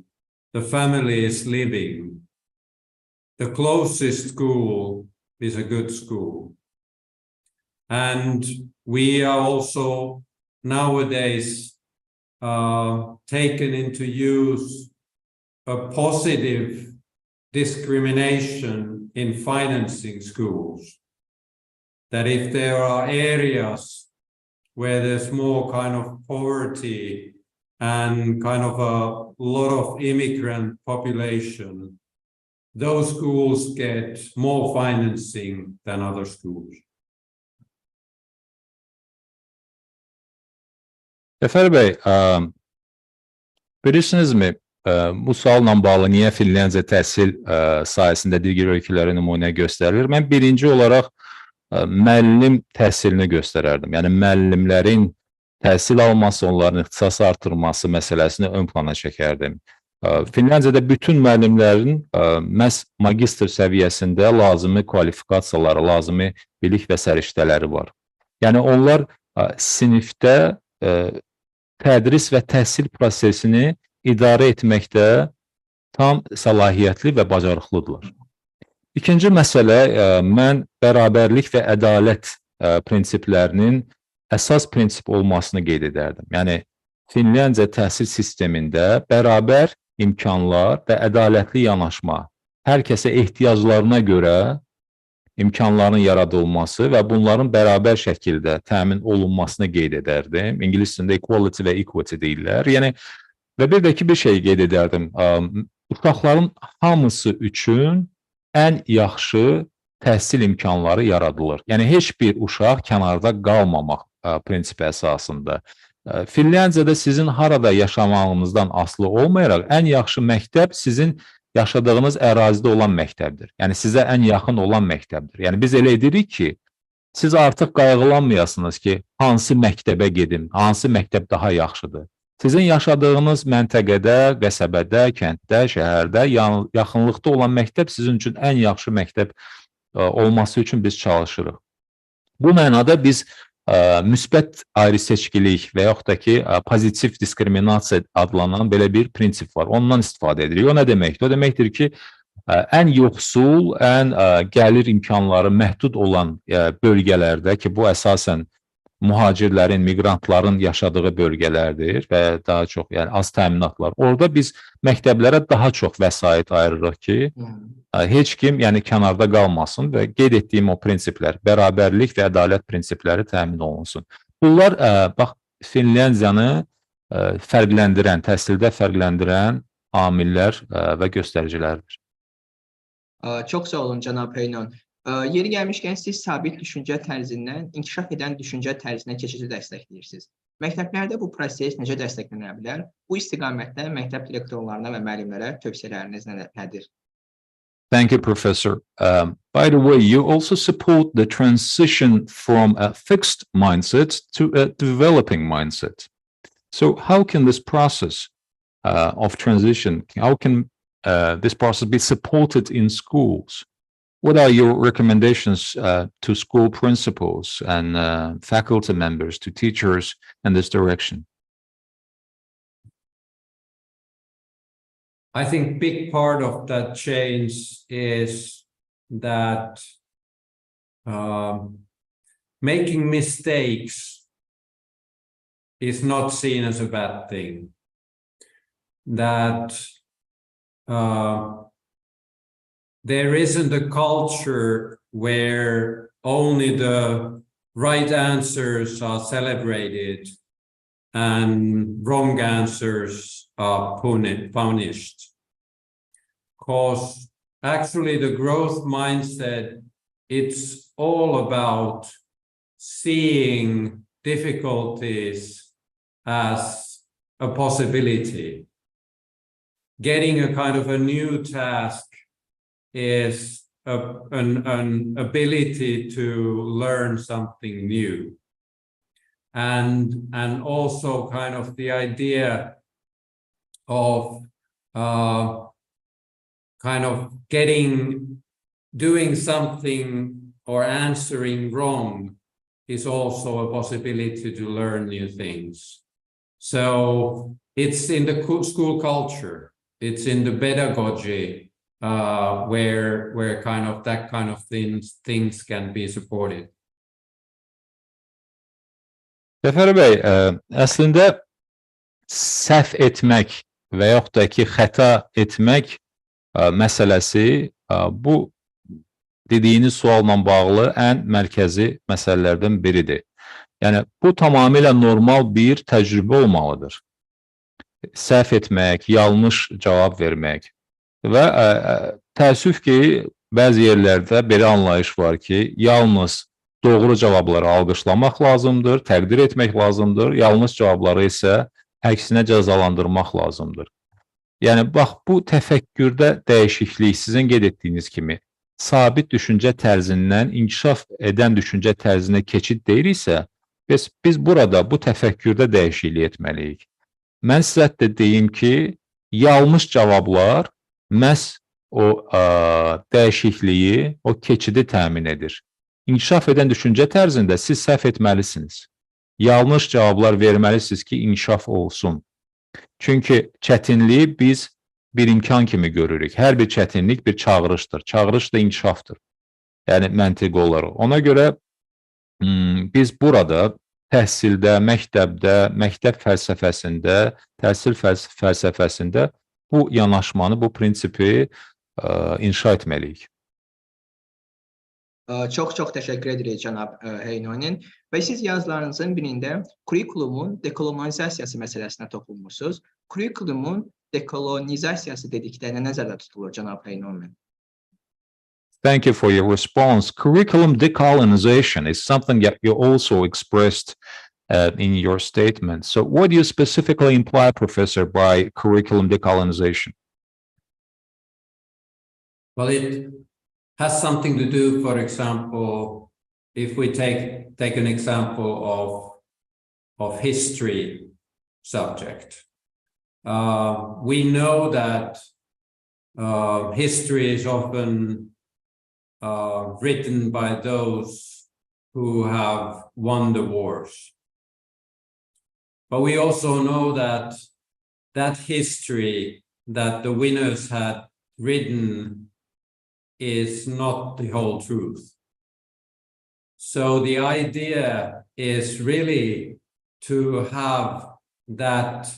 the family is living, the closest school is a good school. And we are also nowadays taken into use a positive discrimination in financing schools. That if there are areas where there's more kind of poverty and kind of a lot of immigrant population, those schools get more financing than other schools. Cəfər bəy, Bilirsinizmi, bu sualla bağlı niyə Finlandiya təhsil sahəsində digər ölkələrə nümunə göstərilir? Mən birinci olaraq müəllim təhsilini göstərərdim. Yəni, müəllimlərin təhsil alması, onların ixtisas artırması məsələsini ön plana çəkərdim. Finlandiyada bütün müəllimlərin məhz magistr səviyyəsində lazımi kvalifikasiyaları, lazımi bilik və səriştələri var. Yəni, onlar sinifdə tədris və təhsil prosesini idarə etməkdə tam səlahiyyətli və bacarıqlıdırlar. İkinci məsələ, mən bərabərlik və ədalət prinsiplərinin əsas prinsip olmasını qeyd edərdim. Yəni, Finlandiya təhsil sistemində bərabər imkanlar və ədalətli yanaşma, hər kəsə ehtiyaclarına görə imkanların yaradılması və bunların bərabər şəkildə təmin olunmasını qeyd edərdim. İngilis dilində equality və equity deyirlər. Yəni, və bir də ki, bir şey qeyd edərdim. Uşaqların hamısı üçün ən yaxşı təhsil imkanları yaradılır. Yəni, heç bir uşaq kənarda qalmamaq prinsipi əsasında. Finlandiyada sizin harada yaşamağınızdan asılı olmayaraq, ən yaxşı məktəb sizin yaşadığınız ərazidə olan məktəbdir. Yəni, sizə ən yaxın olan məktəbdir. Yəni, biz elə edirik ki, siz artıq qayğılanmayasınız ki, hansı məktəbə gedim, hansı məktəb daha yaxşıdır. Sizin yaşadığınız məntəqədə, qəsəbədə, kənddə, şəhərdə, yaxınlıqda olan məktəb sizin üçün ən yaxşı məktəb olması üçün biz çalışırıq. Bu mənada biz müsbət ayrı-seçkilik və yaxud da ki, pozitiv diskriminasiya adlanan belə bir prinsip var. Ondan istifadə edirik. O nə deməkdir? O deməkdir ki, ən yoxsul, ən gəlir imkanları məhdud olan bölgələrdə ki, bu əsasən mühacirlərin, miqrantların yaşadığı bölgələrdir və daha çox, yəni az təminatlar. Orada biz məktəblərə daha çox vəsait ayırırıq ki, heç kim yəni kənarda qalmasın və qeyd etdiyim o prinsiplər, bərabərlik və ədalət prinsipləri təmin olunsun. Bunlar, bax, Finlandiyanı fərqləndirən, təhsildə fərqləndirən amillər və göstəricilərdir. Çox sağ olun, cənab Heinonen. Yeri gəlmişkən, siz sabit düşüncə tərzindən inkişaf edən düşüncə tərzinə keçici dəstəkləyirsiniz. Məktəblərdə bu proses necə dəstəklənə bilər? Bu istiqamətdə məktəb direktorlarına və müəllimlərə tövsiyələriniz nədir? Thank you, Professor. By the way, you also support the transition from a fixed mindset to a developing mindset. So how can this process of transition, how can this process be supported in schools? What are your recommendations to school principals and faculty members, to teachers in this direction? I think big part of that change is that making mistakes is not seen as a bad thing. That there isn't a culture where only the right answers are celebrated and wrong answers are punished. Because actually the growth mindset, it's all about seeing difficulties as a possibility. Getting a kind of a new task is an ability to learn something new. And also kind of the idea of kind of doing something or answering wrong is also a possibility to learn new things. So it's in the school culture, it's in the pedagogy where kind of that kind of things can be supported. Cəfər bəy, əslində səhv etmək və yaxud da ki, xəta etmək məsələsi bu dediyiniz sualla bağlı ən mərkəzi məsələlərdən biridir. Yəni, bu tamamilə normal bir təcrübə olmalıdır. Səhv etmək, yanlış cavab vermək və təəssüf ki, bəzi yerlərdə belə anlayış var ki, yalnız doğru cavabları alqışlamaq lazımdır, təqdir etmək lazımdır, yanlış cavabları isə əksinə cəzalandırmaq lazımdır. Yəni, bax, bu təfəkkürdə dəyişiklik sizin qeyd etdiyiniz kimi sabit düşüncə tərzindən inkişaf edən düşüncə tərzinə keçid deyiriksə, biz burada bu təfəkkürdə dəyişiklik etməliyik. Mən sizə də deyim ki, yanlış cavablar məhz o dəyişikliyi, o keçidi təmin edir. İnkişaf edən düşüncə tərzində siz səhv etməlisiniz. Yanlış cavablar verməlisiniz ki, inkişaf olsun. Çünki çətinliyi biz bir imkan kimi görürük. Hər bir çətinlik bir çağırışdır. Çağırış da inkişafdır. Yəni, məntiqi olaraq. Ona görə biz burada təhsildə, məktəbdə, məktəb fəlsəfəsində, təhsil fəlsəfəsində bu yanaşmanı, bu prinsipi inşa etməliyik. Çox təşəkkür edirik cənab Heinonen. Və siz yazılarınızın birində kurikulumun dekolonizasiyası məsələsinə toxunmusunuz. Kurikulumun dekolonizasiyası dedikdə nə nəzərdə tutulur cənab Heinonen? Thank you for your response. Curriculum decolonization is something that you also expressed in your statement. So what do you specifically imply, Professor, by curriculum decolonization? Well, it has something to do, for example, if we take an example of history subject. We know that history is often written by those who have won the wars. But we also know that that history that the winners had written is not the whole truth. So the idea is really to have that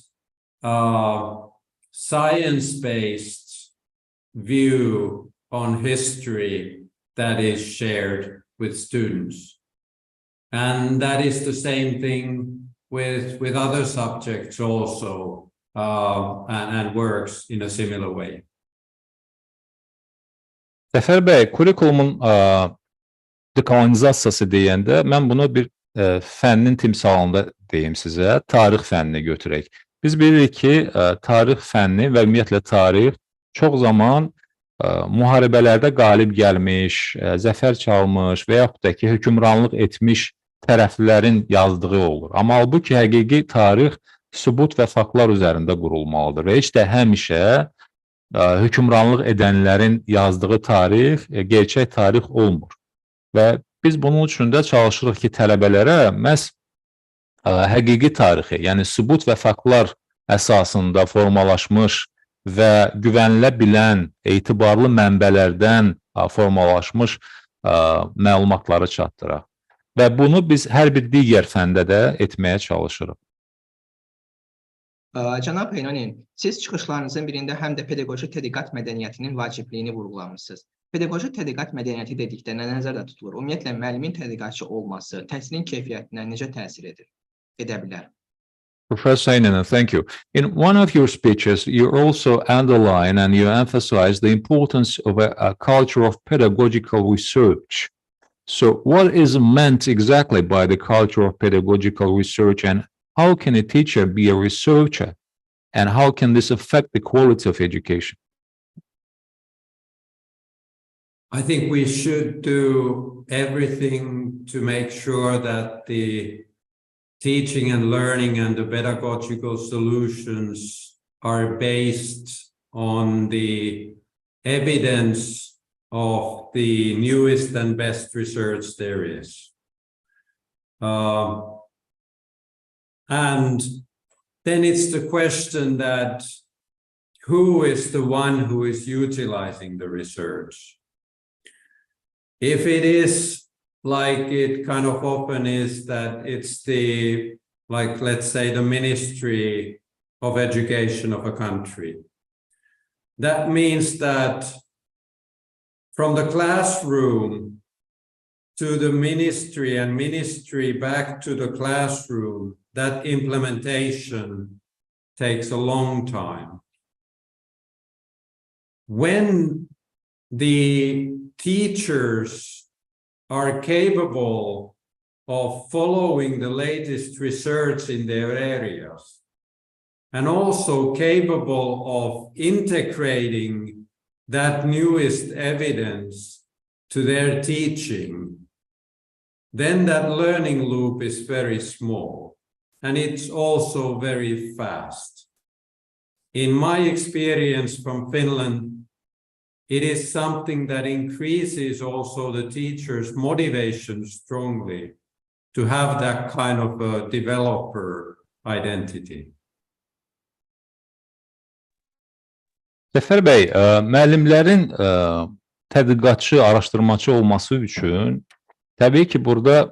science-based view on history that is shared with students. And that is the same thing with other subjects also, and works in a similar way. Zəfər bəy, kurikulumun dekolonizasiyası deyəndə mən bunu bir fənnin timsalında deyim sizə, tarix fənnini götürək. Biz bilirik ki, tarix fənni və ümumiyyətlə tarix çox zaman müharibələrdə qalib gəlmiş, zəfər çalmış və yaxud da ki, hökmranlıq etmiş tərəflərin yazdığı olur. Amma halbuki həqiqi tarix sübut və faktlar üzərində qurulmalıdır və heç də həmişə hökmranlıq edənlərin yazdığı tarix, gerçək tarix olmur. Və biz bunun üçün də çalışırıq ki, tələbələrə məhz həqiqi tarixi, yəni sübut və faktlar əsasında formalaşmış və güvənilə bilən, etibarlı mənbələrdən formalaşmış məlumatları çatdıraq. Və bunu biz hər bir digər fəndə də etməyə çalışırıq. Cənab Heinonen, siz çıxışlarınızın birində həm də pedaqoji tədqiqat mədəniyyətinin vacibliyini vurğulamışsınız. Pedaqoji tədqiqat mədəniyyəti dedikdə nə nəzərdə tutulur? Ümumiyyətlə, müəllimin tədqiqatçı olması təhsilin keyfiyyətinə necə təsir edə bilər? Professor Heinonen, thank you. In one of your speeches, you also underline and you emphasize the importance of a culture of pedagogical research. So what is meant exactly by the culture of pedagogical research, and how can a teacher be a researcher, and how can this affect the quality of education? I think we should do everything to make sure that the teaching and learning and the pedagogical solutions are based on the evidence of the newest and best research there is. And then it's the question that who is the one who is utilizing the research? If it is like it kind of often is that it's the, like, let's say the Ministry of Education of a country, that means that from the classroom to the ministry and ministry back to the classroom, that implementation takes a long time. When the teachers are capable of following the latest research in their areas, and also capable of integrating that newest evidence to their teaching, then that learning loop is very small and it's also very fast. In my experience from Finland, it is something that increases also the teacher's motivation strongly to have that kind of a developer identity. Zəfər bəy, müəllimlərin tədqiqatçı, araşdırmacı olması üçün təbii ki, burada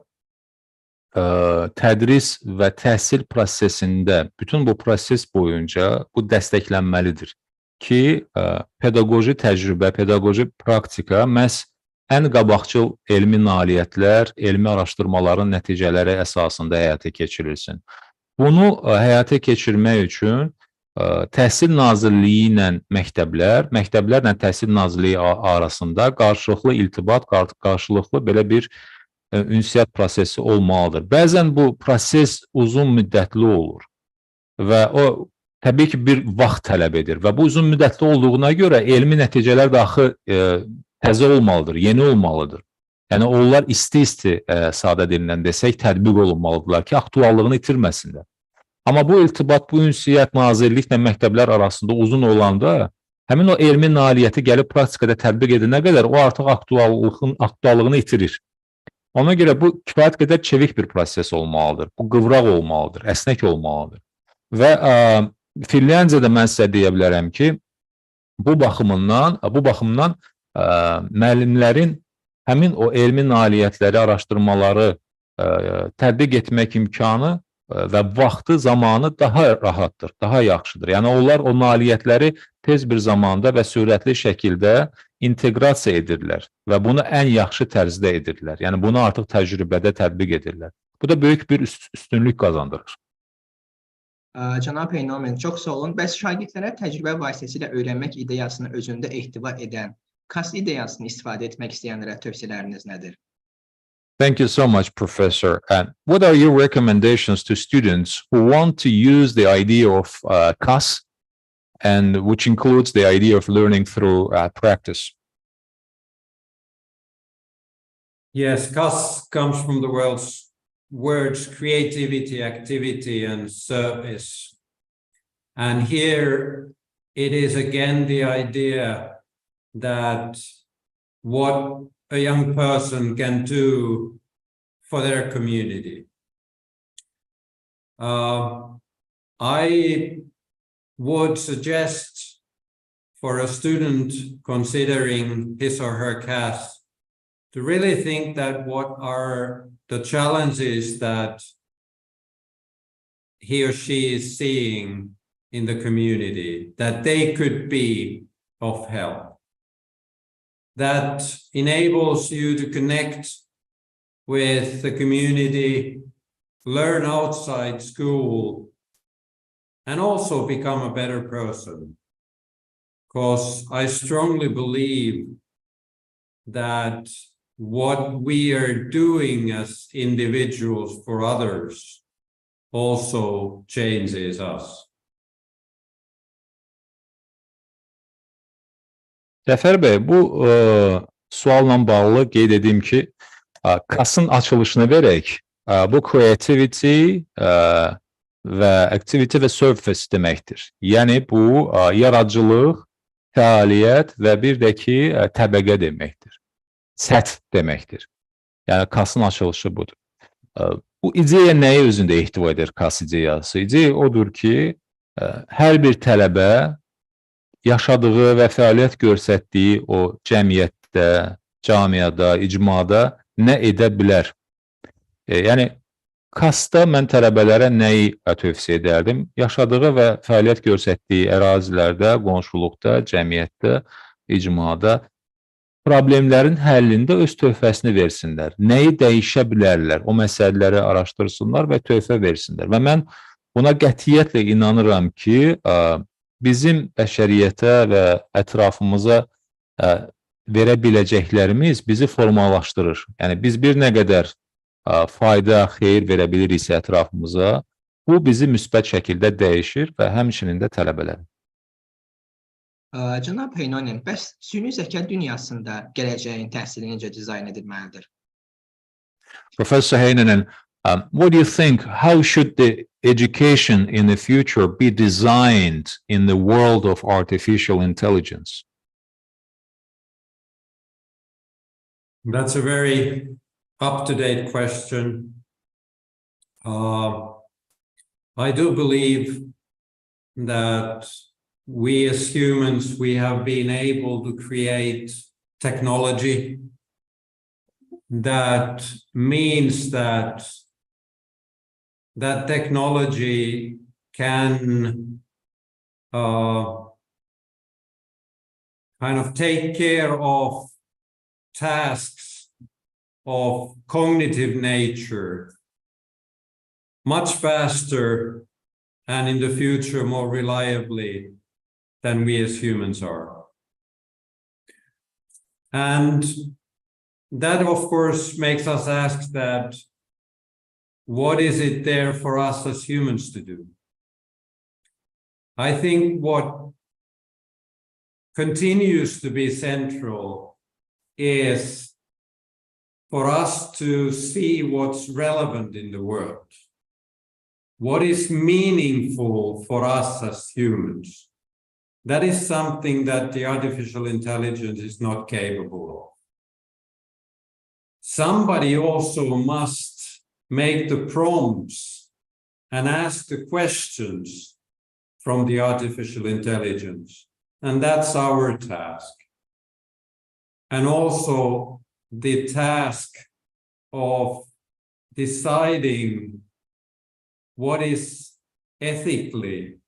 tədris və təhsil prosesində bütün bu proses boyunca bu dəstəklənməlidir ki, pedaqoji təcrübə, pedaqoji praktika məhz ən qabaqcıl elmi nailiyyətlər, elmi araşdırmaların nəticələri əsasında həyata keçirilsin. Bunu həyata keçirmək üçün Təhsil Nazirliyi ilə məktəblərlə Təhsil Nazirliyi arasında qarşılıqlı iltibat, qarşılıqlı belə bir ünsiyyət prosesi olmalıdır. Bəzən bu proses uzun müddətli olur və o təbii ki, bir vaxt tələb edir və bu uzun müddətli olduğuna görə elmi nəticələr daxı təzə olmalıdır, yeni olmalıdır. Yəni, onlar isti-isti sadə dilindən desək tətbiq olunmalıdırlar ki, aktuallığını itirməsinlər. Amma bu iltibat, bu ünsiyyət nazirliklə məktəblər arasında uzun olanda, həmin o elmi nailiyyəti gəlib praktikada tətbiq edənə qədər o artıq aktuallığını itirir. Ona görə bu kifayət qədər çevik bir proses olmalıdır, bu qıvraq olmalıdır, əsnək olmalıdır. Və Finlandiyada mən sizə deyə bilərəm ki, bu baxımdan müəllimlərin həmin o elmi nailiyyətləri, araşdırmaları tətbiq etmək imkanı və vaxtı, zamanı daha rahatdır, daha yaxşıdır. Yəni, onlar o nailiyyətləri tez bir zamanda və sürətli şəkildə inteqrasiya edirlər və bunu ən yaxşı tərzdə edirlər. Yəni, bunu artıq təcrübədə tətbiq edirlər. Bu da böyük bir üstünlük qazandırır. Cənab Heinonen, çox sağ olun. Bəs şagirdlərə təcrübə vasitəsilə öyrənmək ideyasını özündə ehtiva edən KAS ideyasını istifadə etmək istəyənlərə tövsiyələriniz nədir? Thank you so much, Professor. And what are your recommendations to students who want to use the idea of KAS, and which includes the idea of learning through practice? Yes, KAS comes from the words creativity, activity, and service. And here it is again the idea that what a young person can do for their community. I would suggest for a student considering his or her CAS to really think that what are the challenges that he or she is seeing in the community, that they could be of help. That enables you to connect with the community, learn outside school, and also become a better person. Because I strongly believe that what we are doing as individuals for others also changes us. Zəfər bəy, bu sualla bağlı qeyd edim ki, KAS-ın açılışını verək. Bu creativity və activity və service deməkdir. Yəni, bu yaradıcılıq, fəaliyyət və bir də ki, təbəqə deməkdir. Səth deməkdir. Yəni, KAS-ın açılışı budur. Bu ideya nəyi özündə ehtiva edir KAS ideyası? İdeya odur ki, hər bir tələbə yaşadığı və fəaliyyət göstərdiyi o cəmiyyətdə, camiada, icmada nə edə bilər? Yəni, KAS-da mən tələbələrə nəyi tövsiyə edərdim? Yaşadığı və fəaliyyət göstərdiyi ərazilərdə, qonşuluqda, cəmiyyətdə, icmada problemlərin həllində öz töhfəsini versinlər. Nəyi dəyişə bilərlər? O məsələləri araşdırsınlar və töhfə versinlər. Və mən buna qətiyyətlə inanıram ki, bizim bəşəriyyətə və ətrafımıza verə biləcəklərimiz bizi formalaşdırır. Yəni, biz bir nə qədər fayda, xeyir verə biliriksə ətrafımıza, bu bizi müsbət şəkildə dəyişir və həmçinin də tələbələr. Cənab Heinonen, bəs süni zəka dünyasında gələcəyin təhsili necə dizayn edilməlidir? Professor Heinonen, what do you think? How should the education in the future be designed in the world of artificial intelligence? That's a very up-to-date question. I do believe that we as humans, we have been able to create technology that means that technology can kind of take care of tasks of cognitive nature much faster and in the future more reliably than we as humans are. And that, of course, makes us ask that, what is it there for us as humans to do? I think what continues to be central is for us to see what's relevant in the world. What is meaningful for us as humans? That is something that the artificial intelligence is not capable of. Somebody also must make the prompts and ask the questions from the artificial intelligence. And that's our task. And also the task of deciding what is ethically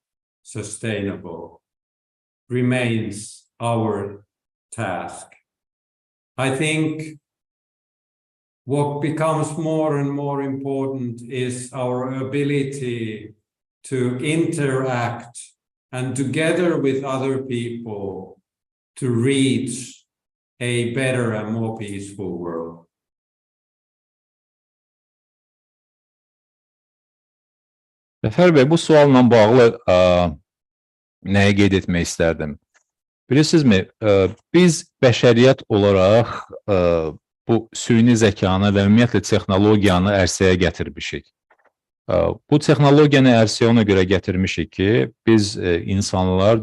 sustainable remains our task. I think what becomes more and more important is our ability to interact and together with other people to reach a better and more peaceful world. Zəfər bəy, bu sualla bağlı nəyə qeyd etmək istərdim? Bilirsinizmi, biz bəşəriyyət olaraq bu süni zəkanı və ümumiyyətlə texnologiyanı ərsəyə gətirmişik. Bu texnologiyanı ərsəyə ona görə gətirmişik ki, biz insanlar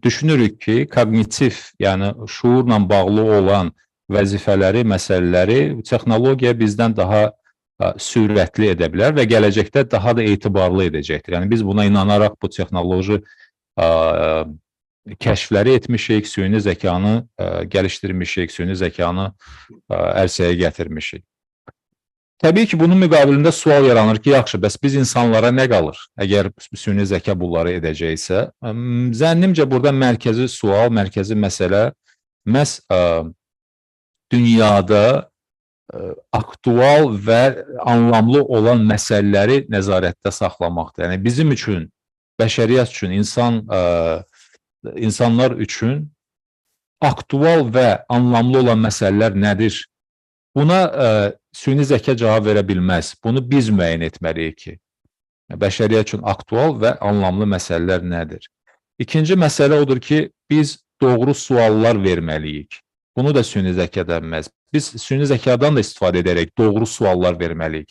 düşünürük ki, kognitiv, yəni şuurla bağlı olan vəzifələri, məsələləri texnologiya bizdən daha sürətli edə bilər və gələcəkdə daha da etibarlı edəcəkdir. Yəni biz buna inanaraq bu texnoloji kəşfləri etmişik, süni zəkanı gəlişdirmişik, süni zəkanı ərsəyə gətirmişik. Təbii ki, bunun müqabilində sual yaranır ki, yaxşı, bəs biz insanlara nə qalır, əgər süni zəka bunları edəcəksə? Zənnimcə, burada mərkəzi sual, mərkəzi məsələ məhz dünyada aktual və anlamlı olan məsələləri nəzarətdə saxlamaqdır. Yəni, bizim üçün, bəşəriyyət üçün, insanlar üçün aktual və anlamlı olan məsələlər nədir? Buna süni zəka cavab verə bilməz. Bunu biz müəyyən etməliyik ki, bəşəriyyət üçün aktual və anlamlı məsələlər nədir? İkinci məsələ odur ki, biz doğru suallar verməliyik. Bunu da süni zəka denməz. Biz süni zəkadan da istifadə edərək doğru suallar verməliyik.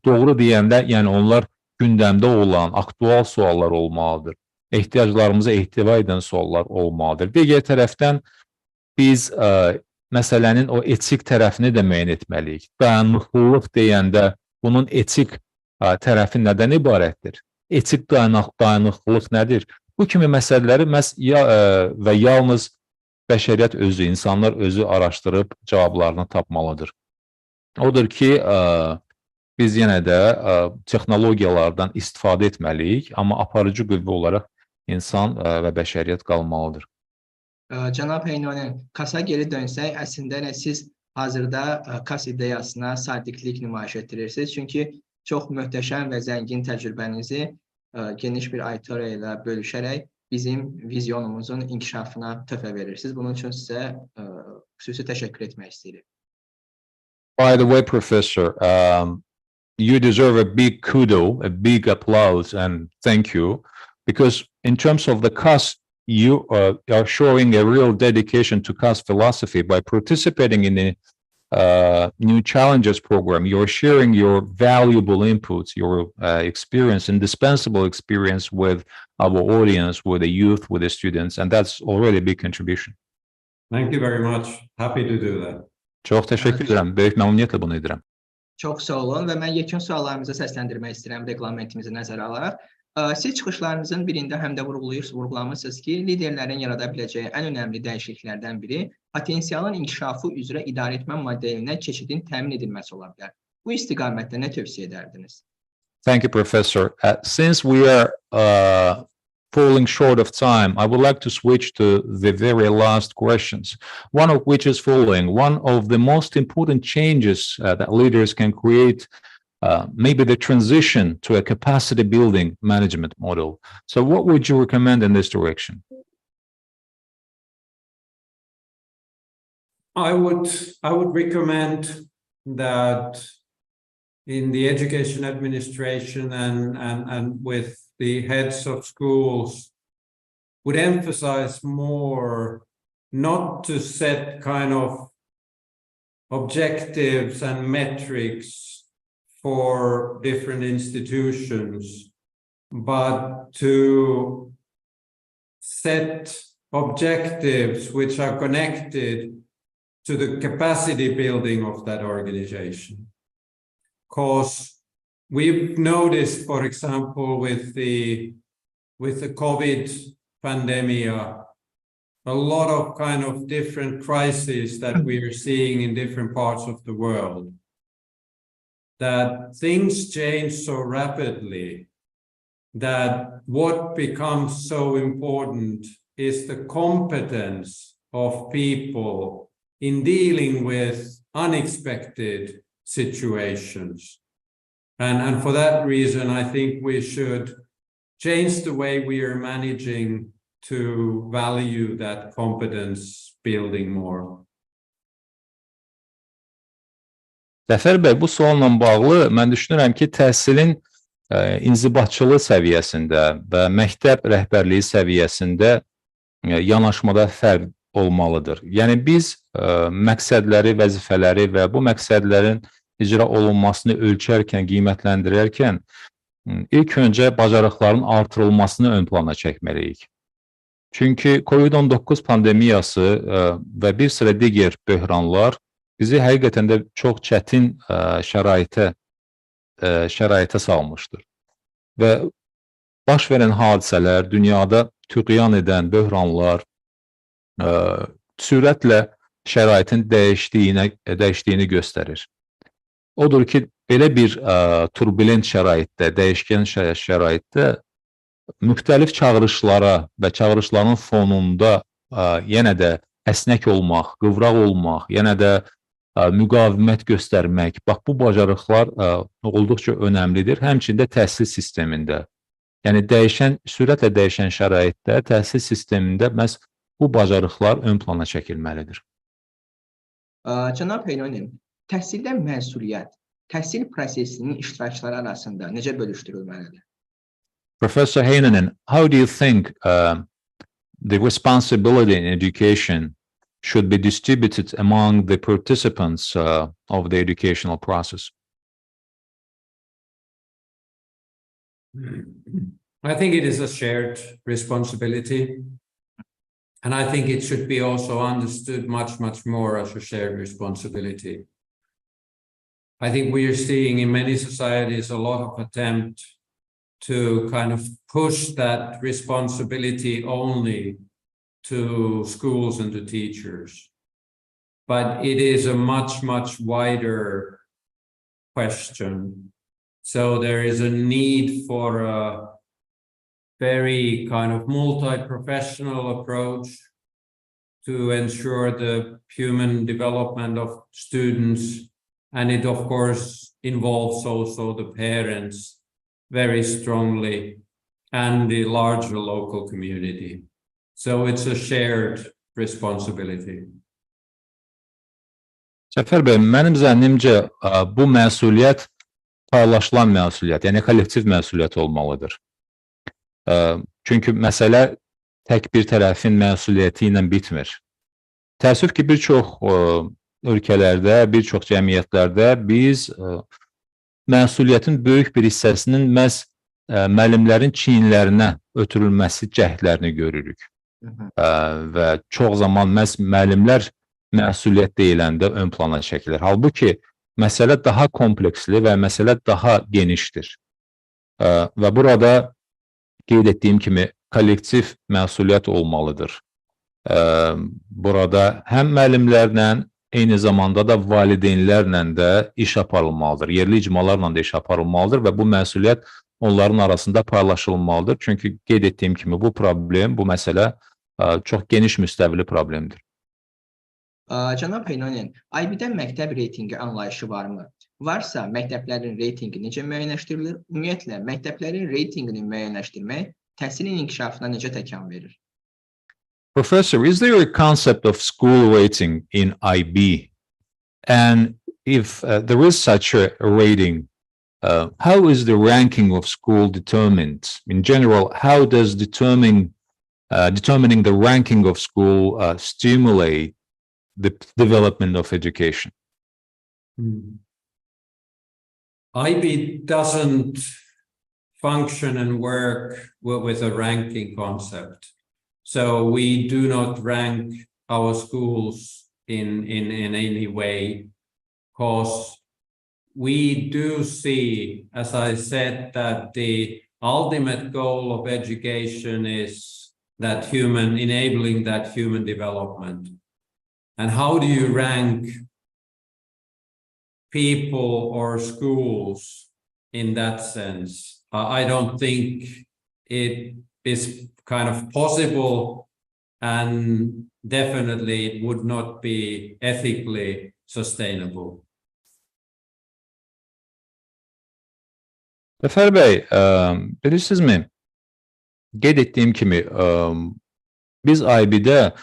Doğru deyəndə, yəni onlar gündəmdə olan, aktual suallar olmalıdır. Ehtiyaclarımıza ehtiva edən suallar olmalıdır. Digər tərəfdən biz məsələnin o etik tərəfini də müəyyən etməliyik. Dayanıqlılıq deyəndə bunun etik tərəfi nədən ibarətdir? Etik dayanıqlılıq nədir? Bu kimi məsələləri və yalnız bəşəriyyət özü, insanlar özü araşdırıb cavablarını tapmalıdır. Odur ki, biz yenə də texnologiyalardan istifadə etməliyik, amma aparıcı qüvvə olaraq insan və bəşəriyyət qalmalıdır. Cənab Heinonen, KAS-a geri dönsək, əslində siz hazırda KAS ideyasına sadiqlik nümayiş etdirirsiniz. Çünki çox möhtəşəm və zəngin təcrübənizi geniş bir auditoriya ilə bölüşərək bizim vizyonumuzun inkişafına töhfə verirsiniz. Bunun üçün sizə xüsusi təşəkkür etmək istəyirik. By the way, Professor, you deserve a big kudo, a big applause, and thank you, because in terms of the CAS, you are showing a real dedication to CAS philosophy by participating in the New Challenges program. You're sharing your valuable inputs, your experience, indispensable experience with our audience, with the youth, with the students, and that's already a big contribution. Thank you very much. Happy to do that. Çox təşəkkür edirəm. Böyük məmnuniyyətlə bunu edirəm. Çox sağ olun və mən yekun suallarımızı səsləndirmək istəyirəm reglamentimizi nəzərə alaraq. Siz çıxışlarınızın birində həm də vurğulamışsınız ki, liderlərin yarada biləcəyi ən önəmli dəyişikliklərdən biri potensialın inkişafı üzrə idarəetmə modelinə keçidin təmin edilməsi ola bilər. Bu istiqamətdə nə tövsiyə edərdiniz? Thank you, Professor. Since we are falling short of time, I would like to switch to the very last questions, one of which is following. One of the most important changes that leaders can create maybe the transition to a capacity building management model. So what would you recommend in this direction? I would recommend that in the education administration and with the heads of schools would emphasize more not to set kind of objectives and metrics for different institutions, but to set objectives which are connected to the capacity building of that organization. Because we've noticed, for example, with the COVID pandemic, a lot of kind of different crises that we are seeing in different parts of the world, that things change so rapidly that what becomes so important is the competence of people in dealing with unexpected situations. And for that reason, I think we should change the way we are managing to value that competence building more. Zəfər bəy, bu sualla bağlı mən düşünürəm ki, təhsilin inzibatçılığı səviyyəsində və məktəb rəhbərliyi səviyyəsində yanaşmada fərq olmalıdır. Yəni biz məqsədləri, vəzifələri və bu məqsədlərin icra olunmasını ölçərkən, qiymətləndirərkən ilk öncə bacarıqların artırılmasını ön plana çəkməliyik. Çünki COVID-19 pandemiyası və bir sıra digər böhranlar bizi həqiqətən də çox çətin şəraitə salmışdır. Və baş verən hadisələr, dünyada tüğyan edən böhranlar sürətlə şəraitin dəyişdiyini göstərir. Odur ki, belə bir turbulent şəraitdə, dəyişkən şəraitdə müxtəlif çağırışlara və çağırışların fonunda yenə də əsnək olmaq, qıvraq olmaq, yenə də müqavimət göstərmək, bax bu bacarıqlar olduqca önəmlidir, həmçində təhsil sistemində. Yəni sürətlə dəyişən şəraitdə təhsil sistemində məhz bu bacarıqlar ön plana çəkilməlidir. Cənab Heinonen, təhsildə məsuliyyət, təhsil prosesinin iştirakçıları arasında necə bölüşdürülməlidir? Professor Heinonen, how do you think the responsibility in education should be distributed among the participants of the educational process? I think it is a shared responsibility. And I think it should be also understood much, much more as a shared responsibility. I think we are seeing in many societies a lot of attempt to kind of push that responsibility only to schools and to teachers. But it is a much, much wider question. So there is a need for a very kind of multi-professional approach to ensure the human development of students. And it, of course, involves also the parents very strongly and the larger local community. So it's a shared responsibility. Zəfər bəy, mənim zənnimcə bu məsuliyyət paylaşılan məsuliyyət, yəni kollektiv məsuliyyət olmalıdır. Çünki məsələ tək bir tərəfin məsuliyyəti ilə bitmir. Təəssüf ki, bir çox ölkələrdə, bir çox cəmiyyətlərdə biz məsuliyyətin böyük bir hissəsinin məhz müəllimlərin çiyinlərinə ötürülməsi cəhdlərini görürük. Və çox zaman məhz müəllimlər məsuliyyət deyiləndə ön plana çəkilir. Halbuki, məsələ daha kompleksli və məsələ daha genişdir. Və burada qeyd etdiyim kimi kollektiv məsuliyyət olmalıdır. Burada həm müəllimlərlə, eyni zamanda da valideynlərlə də iş aparılmalıdır. Yerli icmalarla da iş aparılmalıdır və bu məsuliyyət onların arasında paylaşılmalıdır. Çünki qeyd etdiyim kimi bu problem, bu məsələ çox geniş müstəvili problemdir. Cənab Heinonen, IB-də məktəb reytingi anlayışı varmı? Varsa, məktəblərin reytingi necə müəyyənləşdirilir? Ümumiyyətlə, məktəblərin reytingini müəyyənləşdirmək təhsilin inkişafına necə təkan verir? Professor, is there a concept of school rating in IB? And if there is such a rating, how is the ranking of school determined? In general, how does determining the ranking of school stimulate the development of education? IB doesn't function and work with a ranking concept. So we do not rank our schools in any way, because we do see, as I said, that the ultimate goal of education is that enabling that human development. And how do you rank people or schools in that sense? I don't think it is kind of possible, and definitely it would not be ethically sustainable. Zəfər bəy, bilirsinizmi, qeyd etdiyim kimi, biz IB-də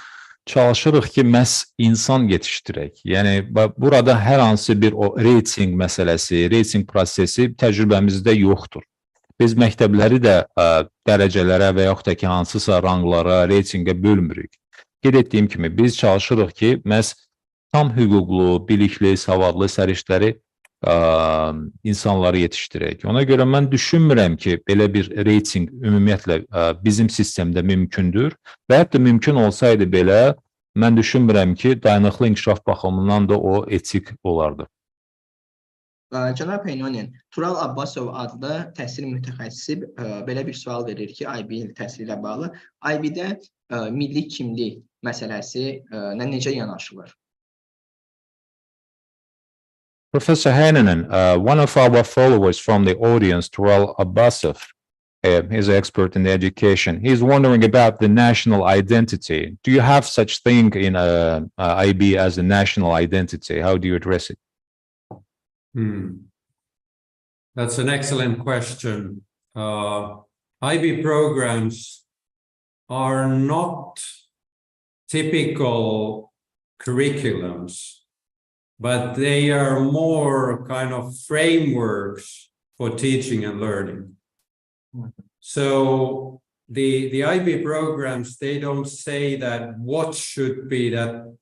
çalışırıq ki, məhz insan yetişdirək. Yəni, burada hər hansı bir o reyting məsələsi, reyting prosesi təcrübəmizdə yoxdur. Biz məktəbləri də dərəcələrə və yaxud da ki, hansısa ranglara, reytingə bölmürük. Qeyd etdiyim kimi, biz çalışırıq ki, məhz tam hüquqlu, bilikli, savadlı, səriştəri insanları yetişdirək. Ona görə mən düşünmürəm ki, belə bir reyting ümumiyyətlə bizim sistemdə mümkündür və hətta mümkün olsaydı belə, mən düşünmürəm ki, dayanıqlı inkişaf baxımından da o etik olardı. Cənab Heinonen, Tural Abbasov adlı təhsil mütəxəssisi belə bir sual verir ki, IB təhsili ilə bağlı. IB-də milli kimlik məsələsi necə yanaşılır? Professor Heinonen, one of our followers from the audience, Tural Abbasov, he's an expert in education. He's wondering about the national identity. Do you have such thing in IB as a national identity? How do you address it? That's an excellent question. IB programs are not typical curriculums, but they are more kind of frameworks for teaching and learning. So the IB programs, they don't say that what should be that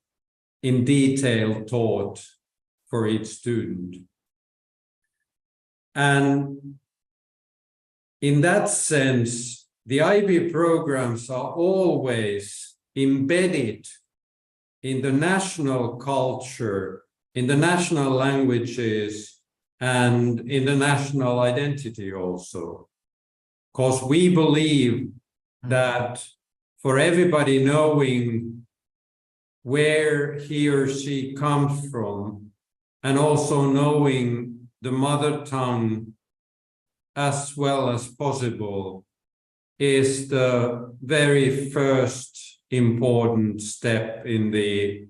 in detail taught for each student. And in that sense, the IB programs are always embedded in the national culture, in the national languages, and in the national identity also. Because we believe that for everybody knowing where he or she comes from, and also knowing the mother tongue as well as possible, is the very first important step in the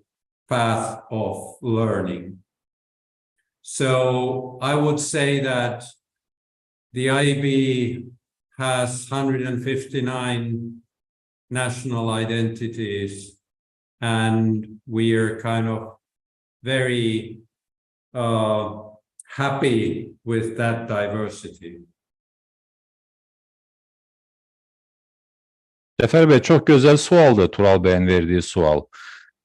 path of learning. So I would say that the IB has 159 national identities, and we are kind of very happy with that diversity? Cəfər bəy, çox gözəl sualdır Tural bəyin verdiyi sual.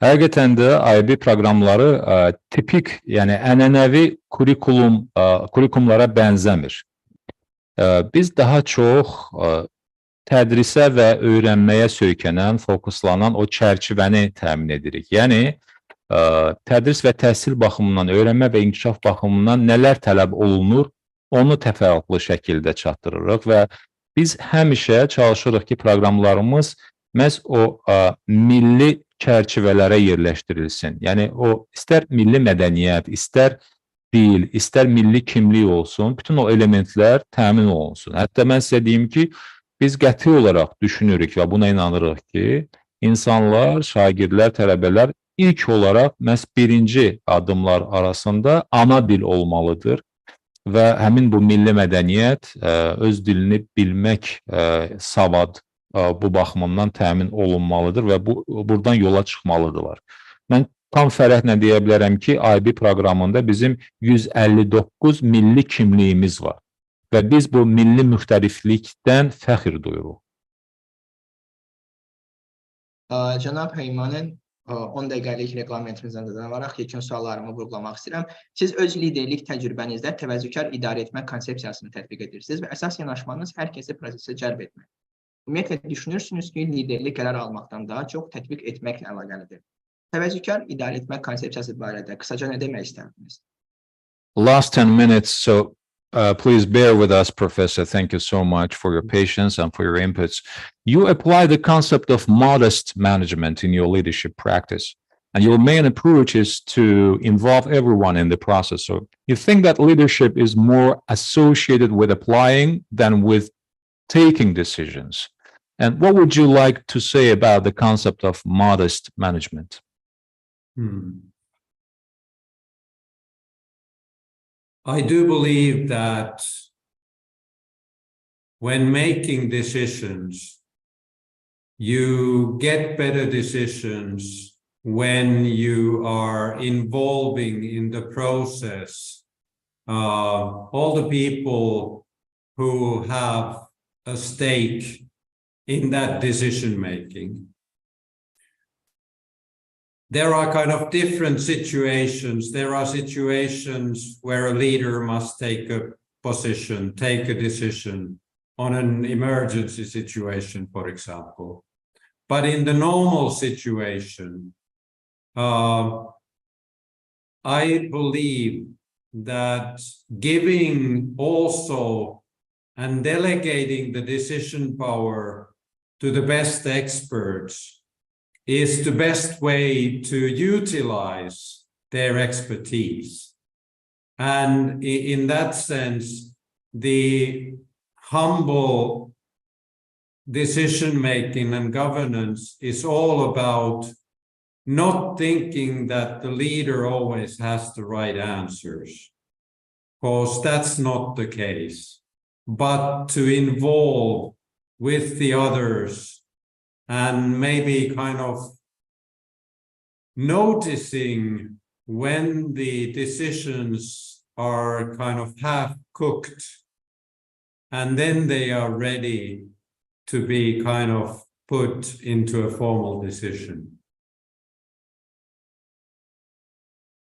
Həqiqətən də IB proqramları tipik, yəni ənənəvi kurikulumlara bənzəmir. Biz daha çox tədrisə və öyrənməyə söykənən, fokuslanan o çərçivəni təmin edirik. Yəni, tədris və təhsil baxımından, öyrənmə və inkişaf baxımından nələr tələb olunur, onu təfərrüatlı şəkildə çatdırırıq və biz həmişə çalışırıq ki, proqramlarımız məhz o milli çərçivələrə yerləşdirilsin. Yəni, o istər milli mədəniyyət, istər dil, istər milli kimlik olsun, bütün o elementlər təmin olunsun. Hətta mən sizə deyim ki, biz qəti olaraq düşünürük və buna inanırıq ki, insanlar, şagirdlər, tələbələr ilk olaraq məhz birinci addımlar arasında ana dil olmalıdır və həmin bu milli mədəniyyət, öz dilini bilmək savad bu baxımından təmin olunmalıdır və buradan yola çıxmalıdırlar. Mən tam fərəhlə deyə bilərəm ki, IB proqramında bizim 159 milli kimliyimiz var və biz bu milli müxtəliflikdən fəxr duyuruq. Cənab Heinonen, 10 dəqiqəlik reqlamentimizdən dayanaraq yekun suallarımı vurğulamaq istəyirəm. Siz öz liderlik təcrübənizdə təvəzzükar idarə etmə konsepsiyasını tətbiq edirsiniz və əsas yanaşmanız hər kəsi prosesə cəlb etmək. Ümumiyyətlə, düşünürsünüz ki, liderlik qərar almaqdan daha çox tətbiq etməklə əlaqəlidir. Təvəzzükar idarə etmə konsepsiyası barədə qısaca nə demək istərdiniz? Last 10 minutes, so please bear with us, Professor. Thank you so much for your patience and for your inputs. You apply the concept of modest management in your leadership practice, and your main approach is to involve everyone in the process. So you think that leadership is more associated with applying than with taking decisions. And what would you like to say about the concept of modest management? I do believe that when making decisions, you get better decisions when you are involving in the process all the people who have a stake in that decision making. There are kind of different situations. There are situations where a leader must take a position, take a decision on an emergency situation, for example. But in the normal situation, I believe that giving also and delegating the decision power to the best experts is the best way to utilize their expertise. And in that sense, the humble decision-making and governance is all about not thinking that the leader always has the right answers, because that's not the case, but to involve with the others and maybe kind of noticing when the decisions are kind of half cooked and then they are ready to be kind of put into a formal decision.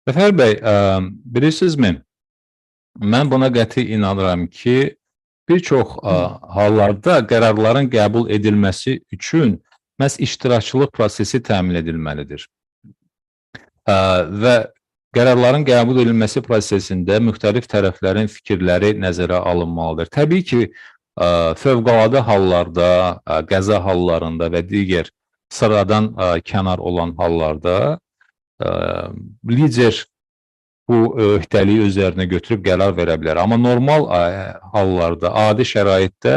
Cəfər bəy, bilirsinizmi, mən buna qəti inanıram ki, bir çox hallarda qərarların qəbul edilməsi üçün məhz iştirakçılıq prosesi təmin edilməlidir. Və qərarların qəbul edilməsi prosesində müxtəlif tərəflərin fikirləri nəzərə alınmalıdır. Təbii ki, fövqəladə hallarda, qəza hallarında və digər sıradan kənar olan hallarda lider bu öhdəliyi üzərinə götürüb qərar verə bilər. Amma normal hallarda, adi şəraitdə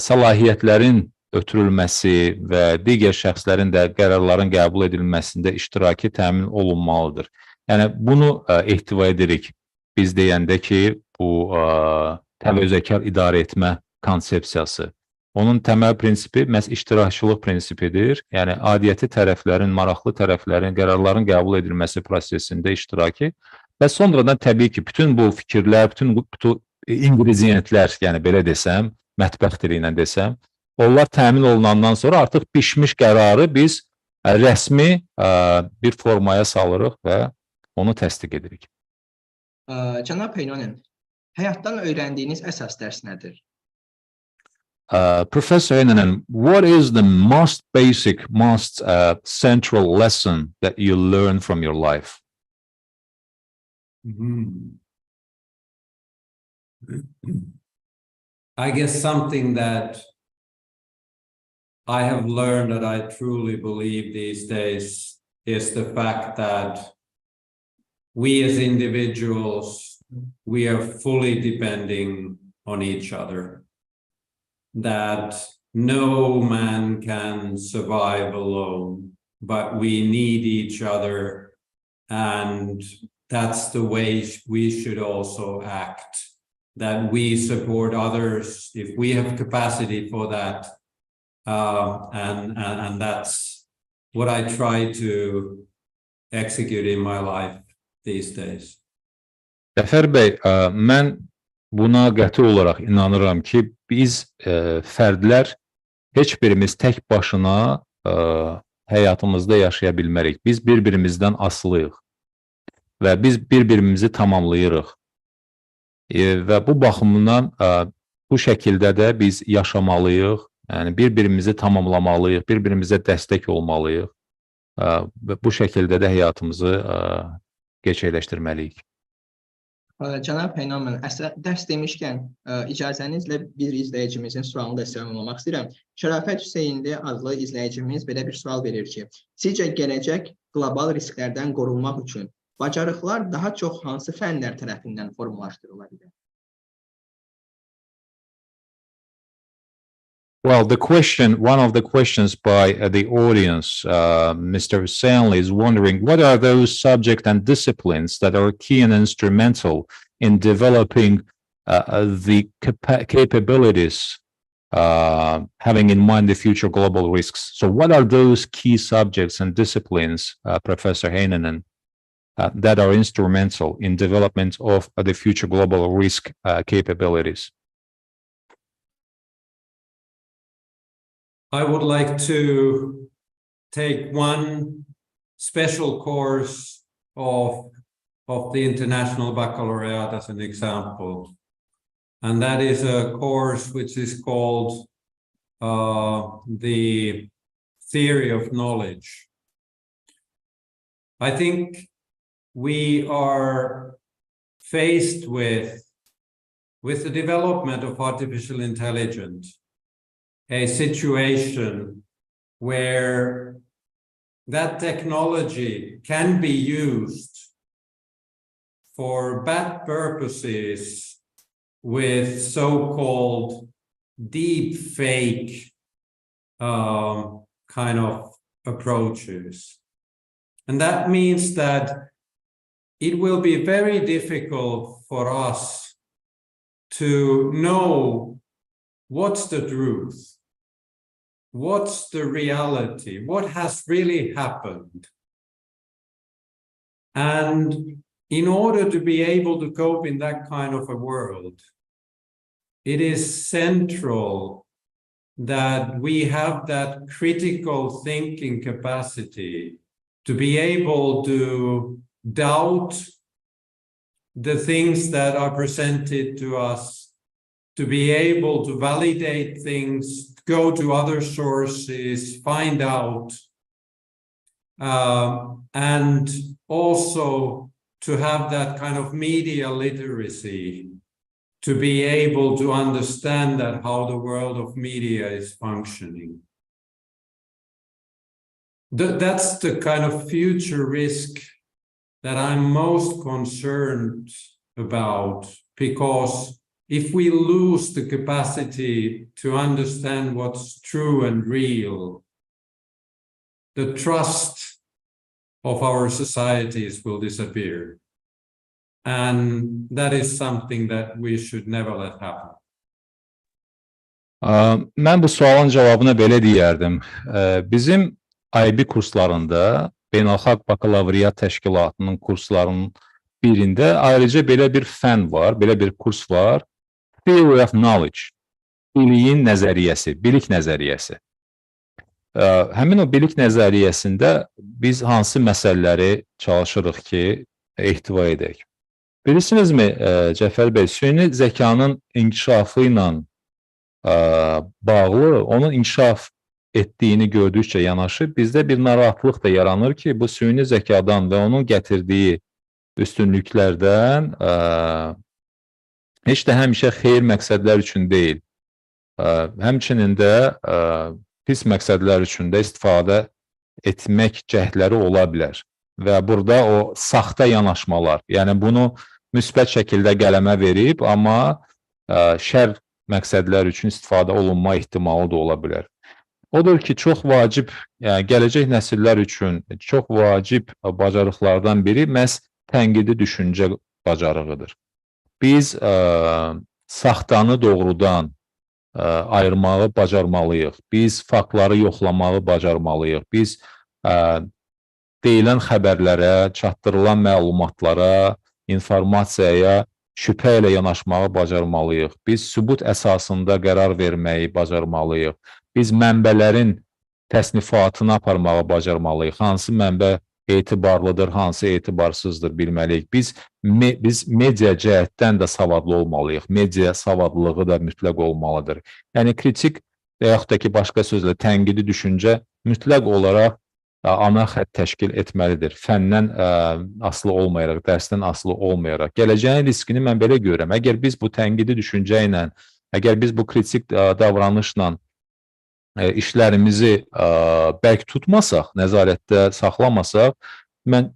səlahiyyətlərin ötürülməsi və digər şəxslərin də qərarların qəbul edilməsində iştiraki təmin olunmalıdır. Yəni, bunu ehtiva edirik biz deyəndə ki, bu təvəzzəkar idarə etmə konsepsiyası. Onun təməl prinsipi məhz iştirakçılıq prinsipidir. Yəni, adiyyəti tərəflərin, maraqlı tərəflərin qərarların qəbul edilməsi prosesində iştiraki və sonradan təbii ki, bütün bu fikirlər, bütün bu ingrediyentlər, yəni belə desəm, mətbəx dili ilə desəm, onlar təmin olunandan sonra artıq pişmiş qərarı biz rəsmi bir formaya salırıq və onu təsdiq edirik. Cənab Heinonen, həyatdan öyrəndiyiniz əsas dərs nədir? Professor Heinonen, what is the most basic, most central lesson that you learn from your life? I guess something that I have learned that I truly believe these days is the fact that we as individuals, we are fully depending on each other. That no man can survive alone, but we need each other, and that's the way we should also act, that we support others if we have capacity for that, and that's what I try to execute in my life these days. Zəfər bəy, mən buna qəti olaraq inanıram ki, biz fərdlər heç birimiz tək başına həyatımızda yaşaya bilmərik. Biz bir-birimizdən asılıyıq və biz bir-birimizi tamamlayırıq. Və bu baxımdan bu şəkildə də biz yaşamalıyıq, yəni bir-birimizi tamamlamalıyıq, bir-birimizə dəstək olmalıyıq və bu şəkildə də həyatımızı gerçəkləşdirməliyik. Cənab Heinonen, dərs demişkən, icazənizlə bir izləyicimizin sualını da istəyirəm istəyirəm. Şərafət Hüseynli adlı izləyicimiz belə bir sual verir ki, sizcə gələcək qlobal risklərdən qorunmaq üçün bacarıqlar daha çox hansı fənlər tərəfindən formalaşdırıla bilər? Well, one of the questions by the audience, Mr. Hüseynli, is wondering what are those subjects and disciplines that are key and instrumental in developing the capabilities, having in mind the future global risks. So what are those key subjects and disciplines, Professor Heinonen, that are instrumental in development of the future global risk capabilities? I would like to take one special course of the International Baccalaureate as an example. And that is a course which is called the Theory of Knowledge. I think we are faced with the development of artificial intelligence, a situation where that technology can be used for bad purposes with so-called deep fake kind of approaches. And that means that it will be very difficult for us to know what's the truth. What's the reality? What has really happened? And in order to be able to cope in that kind of a world, it is central that we have that critical thinking capacity to be able to doubt the things that are presented to us, to be able to validate things, go to other sources, find out, and also to have that kind of media literacy, to be able to understand that how the world of media is functioning. That's the kind of future risk that I'm most concerned about, because if we lose the capacity to understand what's true and real, the trust of our societies will disappear. And that is something that we should never let happen. Mən bu sualın cavabına belə deyərdim. Bizim IB kurslarında Beynəlxalq Bakalavriat Təşkilatının kurslarının birində ayrıca belə bir fən var, belə bir kurs var. Theory of Knowledge, biliyin nəzəriyyəsi, bilik nəzəriyyəsi. Həmin o bilik nəzəriyyəsində biz hansı məsələləri çalışırıq ki, ehtiva edək? Bilirsinizmi, Cəfər bəy, süni zəkanın inkişafı ilə bağlı, onun inkişaf etdiyini gördükcə yanaşı, bizdə bir narahatlıq da yaranır ki, bu süni zəkadan və onun gətirdiyi üstünlüklərdən heç də həmişə xeyir məqsədlər üçün deyil, həmçinin də pis məqsədlər üçün də istifadə etmək cəhdləri ola bilər və burada o saxta yanaşmalar, yəni bunu müsbət şəkildə qələmə verib, amma şər məqsədlər üçün istifadə olunma ehtimalı da ola bilər. Odur ki, çox vacib, yəni gələcək nəsillər üçün çox vacib bacarıqlardan biri məhz tənqidi düşüncə bacarığıdır. Biz saxtanı doğrudan ayırmağı bacarmalıyıq. Biz faktları yoxlamağı bacarmalıyıq. Biz deyilən xəbərlərə, çatdırılan məlumatlara, informasiyaya şübhə ilə yanaşmağı bacarmalıyıq. Biz sübut əsasında qərar verməyi bacarmalıyıq. Biz mənbələrin təsnifatını aparmağı bacarmalıyıq. Hansı mənbə etibarlıdır, hansı etibarsızdır bilməliyik. Biz media cəhətdən də savadlı olmalıyıq. Media savadlılığı da mütləq olmalıdır. Yəni kritik və yaxud da ki, başqa sözlə tənqidi düşüncə mütləq olaraq ana xətt təşkil etməlidir. Fəndən asılı olmayaraq, dərsdən asılı olmayaraq. Gələcəyin riskini mən belə görürəm. Əgər biz bu tənqidi düşüncə ilə, əgər biz bu kritik davranışla işlərimizi bərk tutmasaq, nəzarətdə saxlamasaq, mən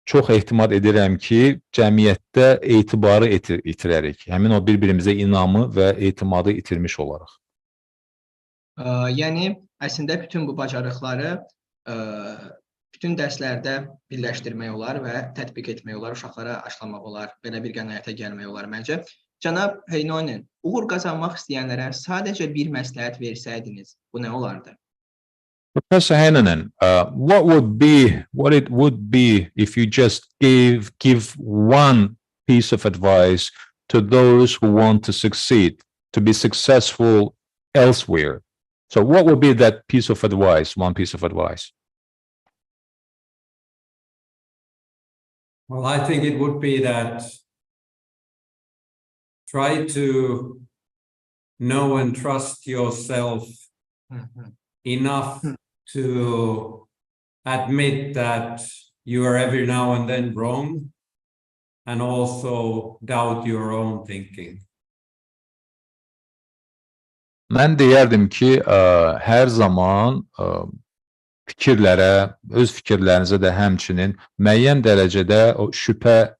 çox ehtimal edirəm ki, cəmiyyətdə etibarı itirərik. Həmin o bir-birimizə inamı və etimadı itirmiş olaraq. Yəni, əslində bütün bu bacarıqları bütün dərslərdə birləşdirmək olar və tətbiq etmək olar, uşaqlara aşılamaq olar, belə bir qənaətə gəlmək olar məncə. Cənab Heinonen, uğur qazanmaq istəyənlərə sadəcə bir məsləhət versəydiniz, bu nə olardı? Professor Heinonen, what it would be if you just give one piece of advice to those who want to succeed, to be successful elsewhere? So what would be that piece of advice, one piece of advice? Well, I think it would be that try to know and trust yourself enough to admit that you are every now and then wrong, and also doubt your own thinking. Mən deyərdim ki, hər zaman fikirlərə, öz fikirlərinizə də həmçinin müəyyən dərəcədə o şübhə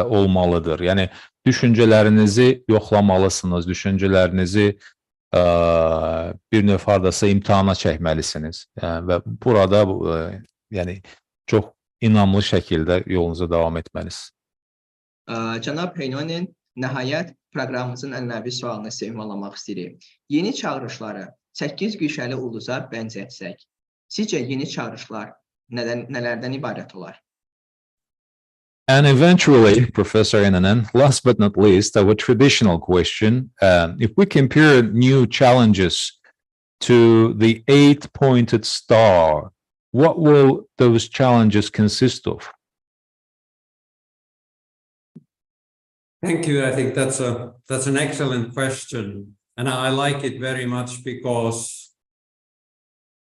olmalıdır. Yəni, düşüncələrinizi yoxlamalısınız, düşüncələrinizi bir növ hardasa imtihana çəkməlisiniz. Və burada yəni, çox inamlı şəkildə yolunuza davam etməlisiniz. Cənab Heinonen, nəhayət proqramımızın ənənəvi sualını sevmalamaq istəyirik. Yeni çağırışları 8 güşəli ulduza bənzətsək, sizcə yeni çağırışlar nələrdən ibarət olar? And eventually, Professor Heinonen, last but not least, our traditional question, if we compare new challenges to the 8-pointed star, what will those challenges consist of? Thank you. I think that's an excellent question. And I like it very much because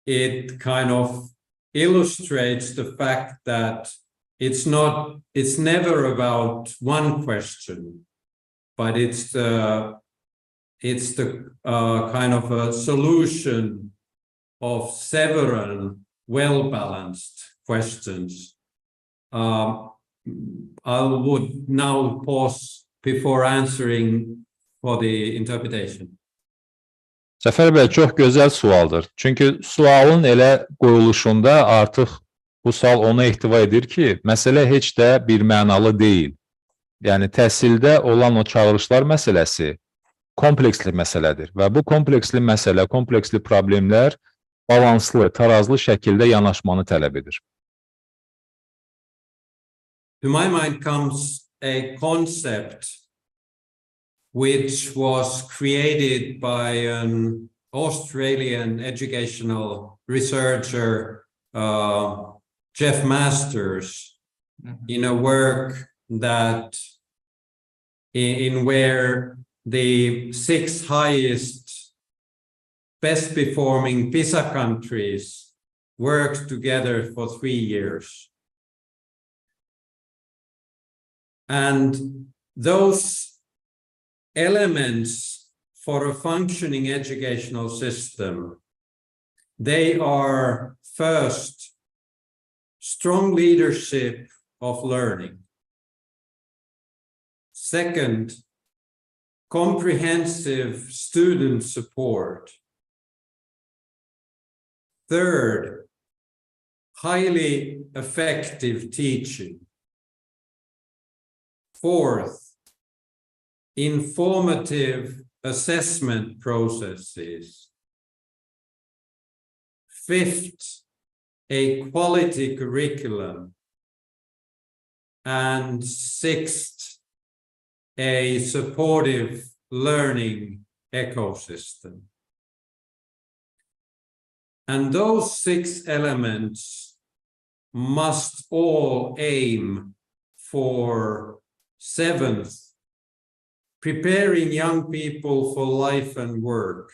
it kind of illustrates the fact that it's never about one question, but it's the kind of a solution of several well-balanced questions. I would now pause before answering for the interpretation. Cəfər bəy, çox gözəl sualdır. Çünki sualın elə qoyuluşunda artıq bu sual ona ehtiva edir ki, məsələ heç də bir mənalı deyil. Yəni, təhsildə olan o çağırışlar məsələsi kompleksli məsələdir və bu kompleksli məsələ, kompleksli problemlər balanslı, tarazlı şəkildə yanaşmanı tələb edir. to my mind comes a concept which was created by an Australian educational researcher, Jeff Masters, in a work that in where the 6 highest best performing PISA countries worked together for 3 years. And those elements for a functioning educational system, they are first, strong leadership of learning. Second, comprehensive student support. Third, highly effective teaching. Fourth, informative assessment processes. Fifth, a quality curriculum. And sixth, a supportive learning ecosystem. And those 6 elements must all aim for 7th, preparing young people for life and work,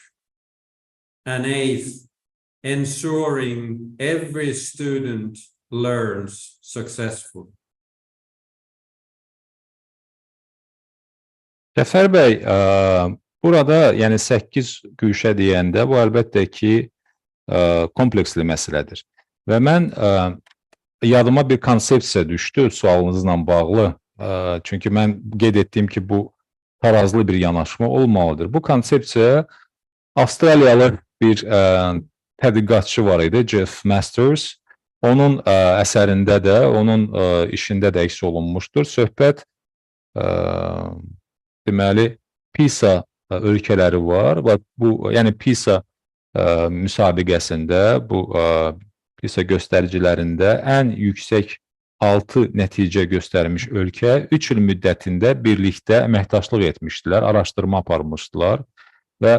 and 8th, ensuring every student learns successfully. Cəfər bəy, burada yəni 8 güşə deyəndə bu əlbəttə ki kompleksli məsələdir. Və mən yadıma bir konsepsiya düşdü sualınızla bağlı. Çünki mən qeyd etdim ki, bu tarazlı bir yanaşma olmalıdır. Bu konsepsiya Avstraliyalı bir tədqiqatçı var idi, Jeff Masters. Onun əsərində də, onun işində də əks olunmuşdur. Söhbət deməli PISA ölkələri var və bu yəni PISA müsabiqəsində, bu PISA göstəricilərində ən yüksək 6 nəticə göstərmiş ölkə 3 il müddətində birlikdə əməkdaşlıq etmişdilər, araşdırma aparmışdılar və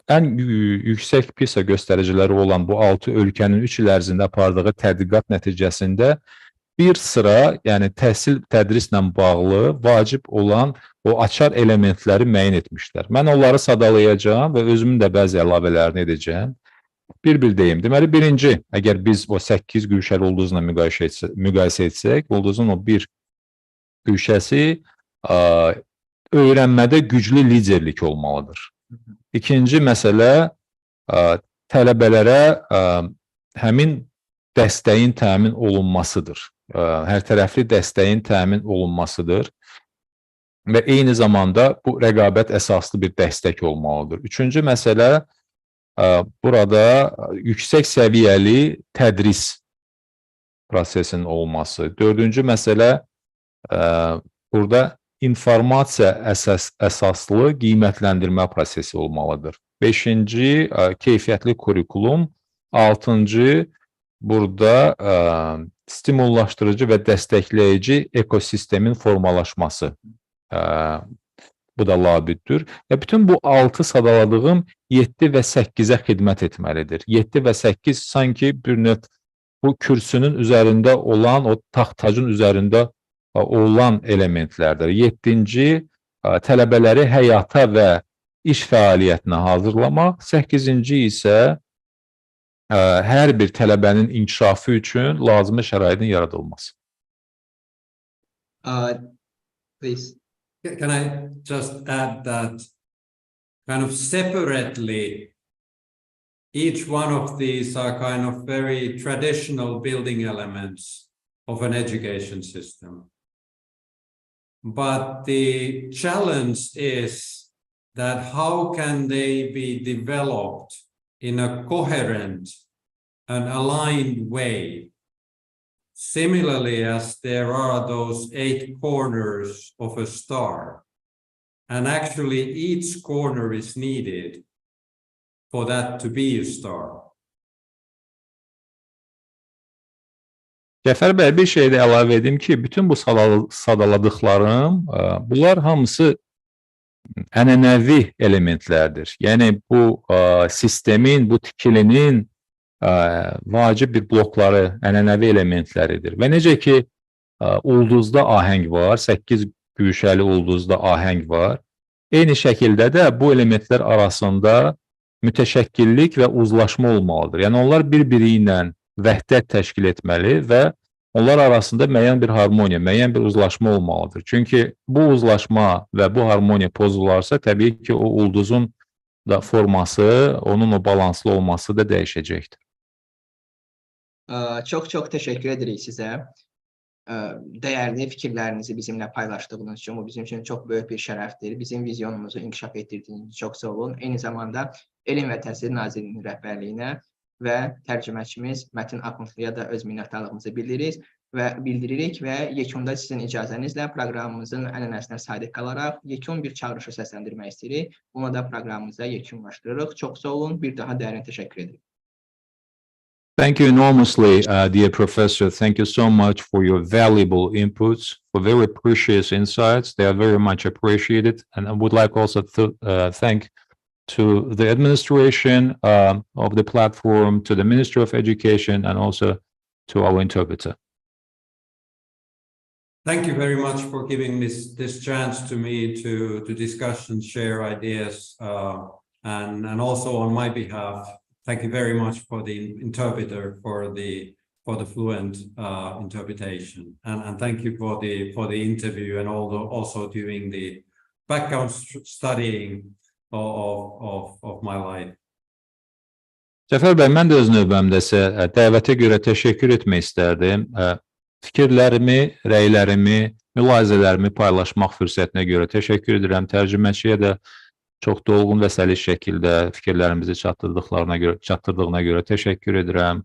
ən yüksək PISA göstəriciləri olan bu 6 ölkənin 3 il ərzində apardığı tədqiqat nəticəsində bir sıra, yəni təhsil tədrislə bağlı vacib olan o açar elementləri müəyyən etmişlər. Mən onları sadalayacağım və özümün də bəzi əlavələrini edəcəyim. Bir deyim. Deməli, birinci, əgər biz o 8 güşəli ulduzla müqayisə etsək, ulduzun o bir güşəsi öyrənmədə güclü liderlik olmalıdır. İkinci məsələ, tələbələrə həmin dəstəyin təmin olunmasıdır. Hər tərəfli dəstəyin təmin olunmasıdır və eyni zamanda bu rəqabət əsaslı bir dəstək olmalıdır. Üçüncü məsələ, burada yüksək səviyyəli tədris prosesinin olması. Dördüncü məsələ, burada informasiya əsaslı qiymətləndirmə prosesi olmalıdır. Beşinci, keyfiyyətli kurikulum. Altıncı, burada stimullaşdırıcı və dəstəkləyici ekosistemin formalaşması. Bu da labüddür. Və bütün bu 6 sadaladığım 7 və 8-ə xidmət etməlidir. 7 və 8 sanki bir növ bu kürsünün üzərində olan, o taxtacın üzərində olan elementlərdir. 7-ci, tələbələri həyata və iş fəaliyyətinə hazırlamaq. 8-ci isə hər bir tələbənin inkişafı üçün lazımi şəraitin yaradılması. Please. Can I just add that kind of separately, each one of these are kind of very traditional building elements of an education system. But the challenge is that how can they be developed in a coherent and aligned way? Similarly, as there are those 8 corners of a star, and actually each corner is needed for that to be a star. Cəfər bəy, bir şey də əlavə edim ki, bütün bu sadaladıqlarım, bunlar hamısı ənənəvi elementlərdir. Yəni bu sistemin, bu tikilinin vacib bir blokları, ənənəvi elementləridir. Və necə ki, ulduzda ahəng var, 8 güşəli ulduzda ahəng var. Eyni şəkildə də bu elementlər arasında mütəşəkkillik və uzlaşma olmalıdır. Yəni onlar bir-biri ilə vəhdət təşkil etməli və onlar arasında müəyyən bir harmoniya, müəyyən bir uzlaşma olmalıdır. Çünki bu uzlaşma və bu harmoniya pozularsa, təbii ki, o ulduzun da forması, onun o balanslı olması da dəyişəcəkdir. Çox təşəkkür edirik sizə. Dəyərli fikirlərinizi bizimlə paylaşdığınız üçün bu bizim üçün çox böyük bir şərəfdir. Bizim vizyonumuzu inkişaf etdirdiyiniz üçün çox sağ olun. Eyni zamanda Elm və Təhsil Nazirinin rəhbərliyinə və tərcüməçimiz Mətin Akıntlıya da öz minnətdarlığımızı bildiririk və yekunda sizin icazənizlə proqramımızın ənənəsinə sadiq qalaraq yekun bir çağırışı səsləndirmək istəyirik. Buna da proqramımıza yekunlaşdırırıq. Çox sağ olun. Bir daha dərin təşəkkür edirik. Thank you enormously, dear Professor. Thank you so much for your valuable inputs, for very precious insights. They are very much appreciated. And I would like also to thank to the administration of the platform, to the Ministry of Education, and also to our interpreter. Thank you very much for giving this chance to me to discuss and share ideas, and also on my behalf. Thank you very much for the interpreter for the fluent interpretation, and thank you for the interview and also doing the background studying of my life. Cəfər bəy, mən də öz növbəmdə sizə dəvətə görə təşəkkür etmək istərdim. Fikirlərimi, rəylərimi, mülahizələrimi paylaşmaq fürsətinə görə təşəkkür edirəm. Tərcüməçiyə də çox dolğun və səlis şəkildə fikirlərimizi çatdırdığına görə təşəkkür edirəm.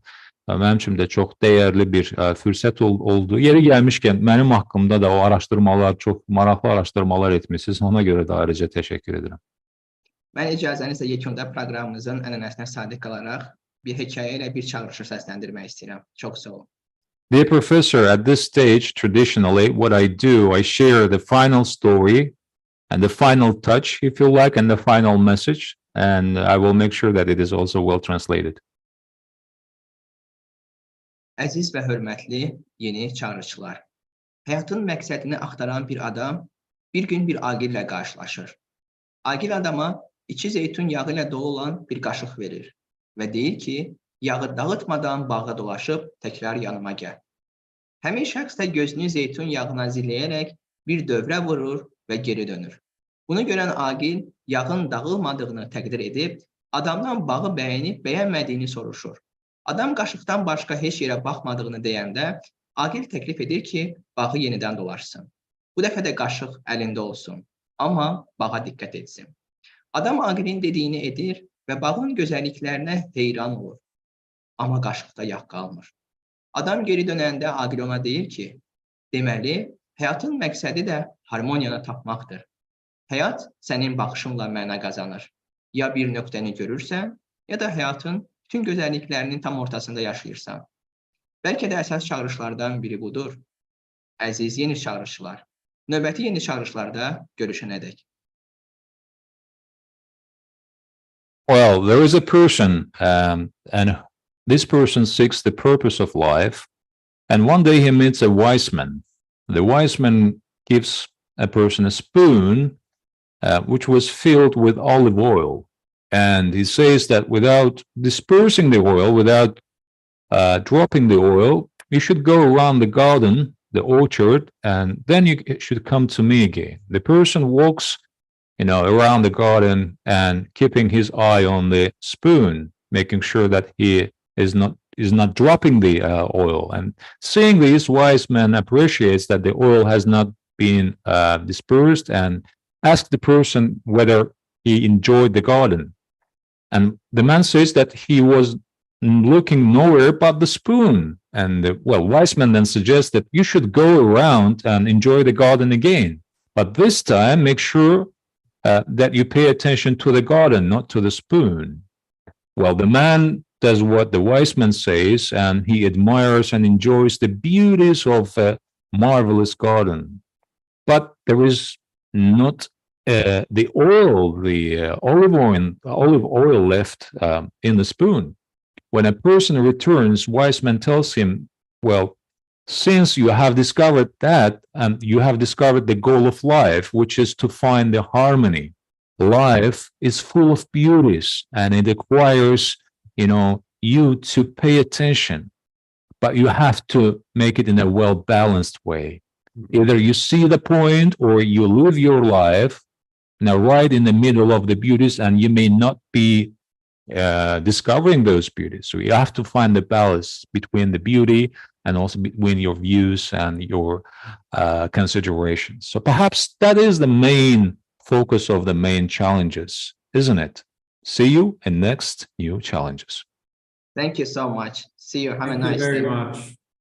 Mənim üçün də çox dəyərli bir fürsət oldu. Yeri gəlmişkən mənim haqqımda da o araşdırmalar, çox maraqlı araşdırmalar etmişsiniz. Ona görə də ayrıca təşəkkür edirəm. Mən icazənizlə yekunda proqramımızın ənənəsinə sadiq qalaraq bir hekayə ilə bir çağırışı səsləndirmək istəyirəm. Çox sağ olun. Dear Professor, at this stage, traditionally, what I do, I share the final story and the final touch, if you like, and the final message, and I will make sure that it is also well translated. Əziz və hörmətli yeni çağırışlar. Həyatın məqsədini axtaran bir adam bir gün bir aqillə qarşılaşır. Aqil adama 2 zeytun yağı ilə dolu olan bir qaşıq verir və deyir ki, yağı dağıtmadan bağa dolaşıb təkrar yanıma gəl. Həmin şəxs də gözünü zeytun yağına zilləyərək bir dövrə vurur və geri dönür. Bunu görən aqil yağın dağılmadığını təqdir edib, adamdan bağı bəyənib bəyənmədiyini soruşur. Adam qaşıqdan başqa heç yerə baxmadığını deyəndə, aqil təklif edir ki, bağı yenidən dolaşsın. Bu dəfə də qaşıq əlində olsun, amma bağa diqqət etsin. Adam aqilin dediyini edir və bağın gözəlliklərinə heyran olur. Amma qaşıqda yağ qalmır. Adam geri dönəndə aqil ona deyir ki, deməli, həyatın məqsədi də harmoniyanı tapmaqdır. Həyat sənin baxışınla məna qazanır. Ya bir nöqtəni görürsən, ya da həyatın bütün gözəlliklərinin tam ortasında yaşayırsan. Bəlkə də əsas çağırışlardan biri budur. Əziz yeni çağırışlar, növbəti yeni çağırışlarda görüşənədək. Well, there is a person, and this person seeks the purpose of life, and one day he meets a wise man. The wise man gives a person a spoon, which was filled with olive oil, and he says that without dispersing the oil, without dropping the oil, you should go around the garden, the orchard, and then you should come to me again. The person walks around the garden and keeping his eye on the spoon, making sure that he is not dropping the oil. And seeing this, wise man appreciates that the oil has not been dispersed and asks the person whether he enjoyed the garden. And the man says that he was looking nowhere but the spoon. And the wise man then suggests that you should go around and enjoy the garden again. But this time, make sure that you pay attention to the garden, not to the spoon. Well, the man does what the wise man says, and he admires and enjoys the beauties of a marvelous garden. But there is not the olive oil left in the spoon. When a person returns, wise man tells him, well, since you have discovered that, you have discovered the goal of life, which is to find the harmony. Life is full of beauties, and it requires, you to pay attention, but you have to make it in a well-balanced way. Either you see the point or you live your life now right in the middle of the beauties, and you may not be discovering those beauties. So you have to find the balance between the beauty and also between your views and your considerations. So perhaps that is the main focus of the main challenges, isn't it? See you in next new challenges. Thank you so much. See you. Have a Thank nice you very day. much.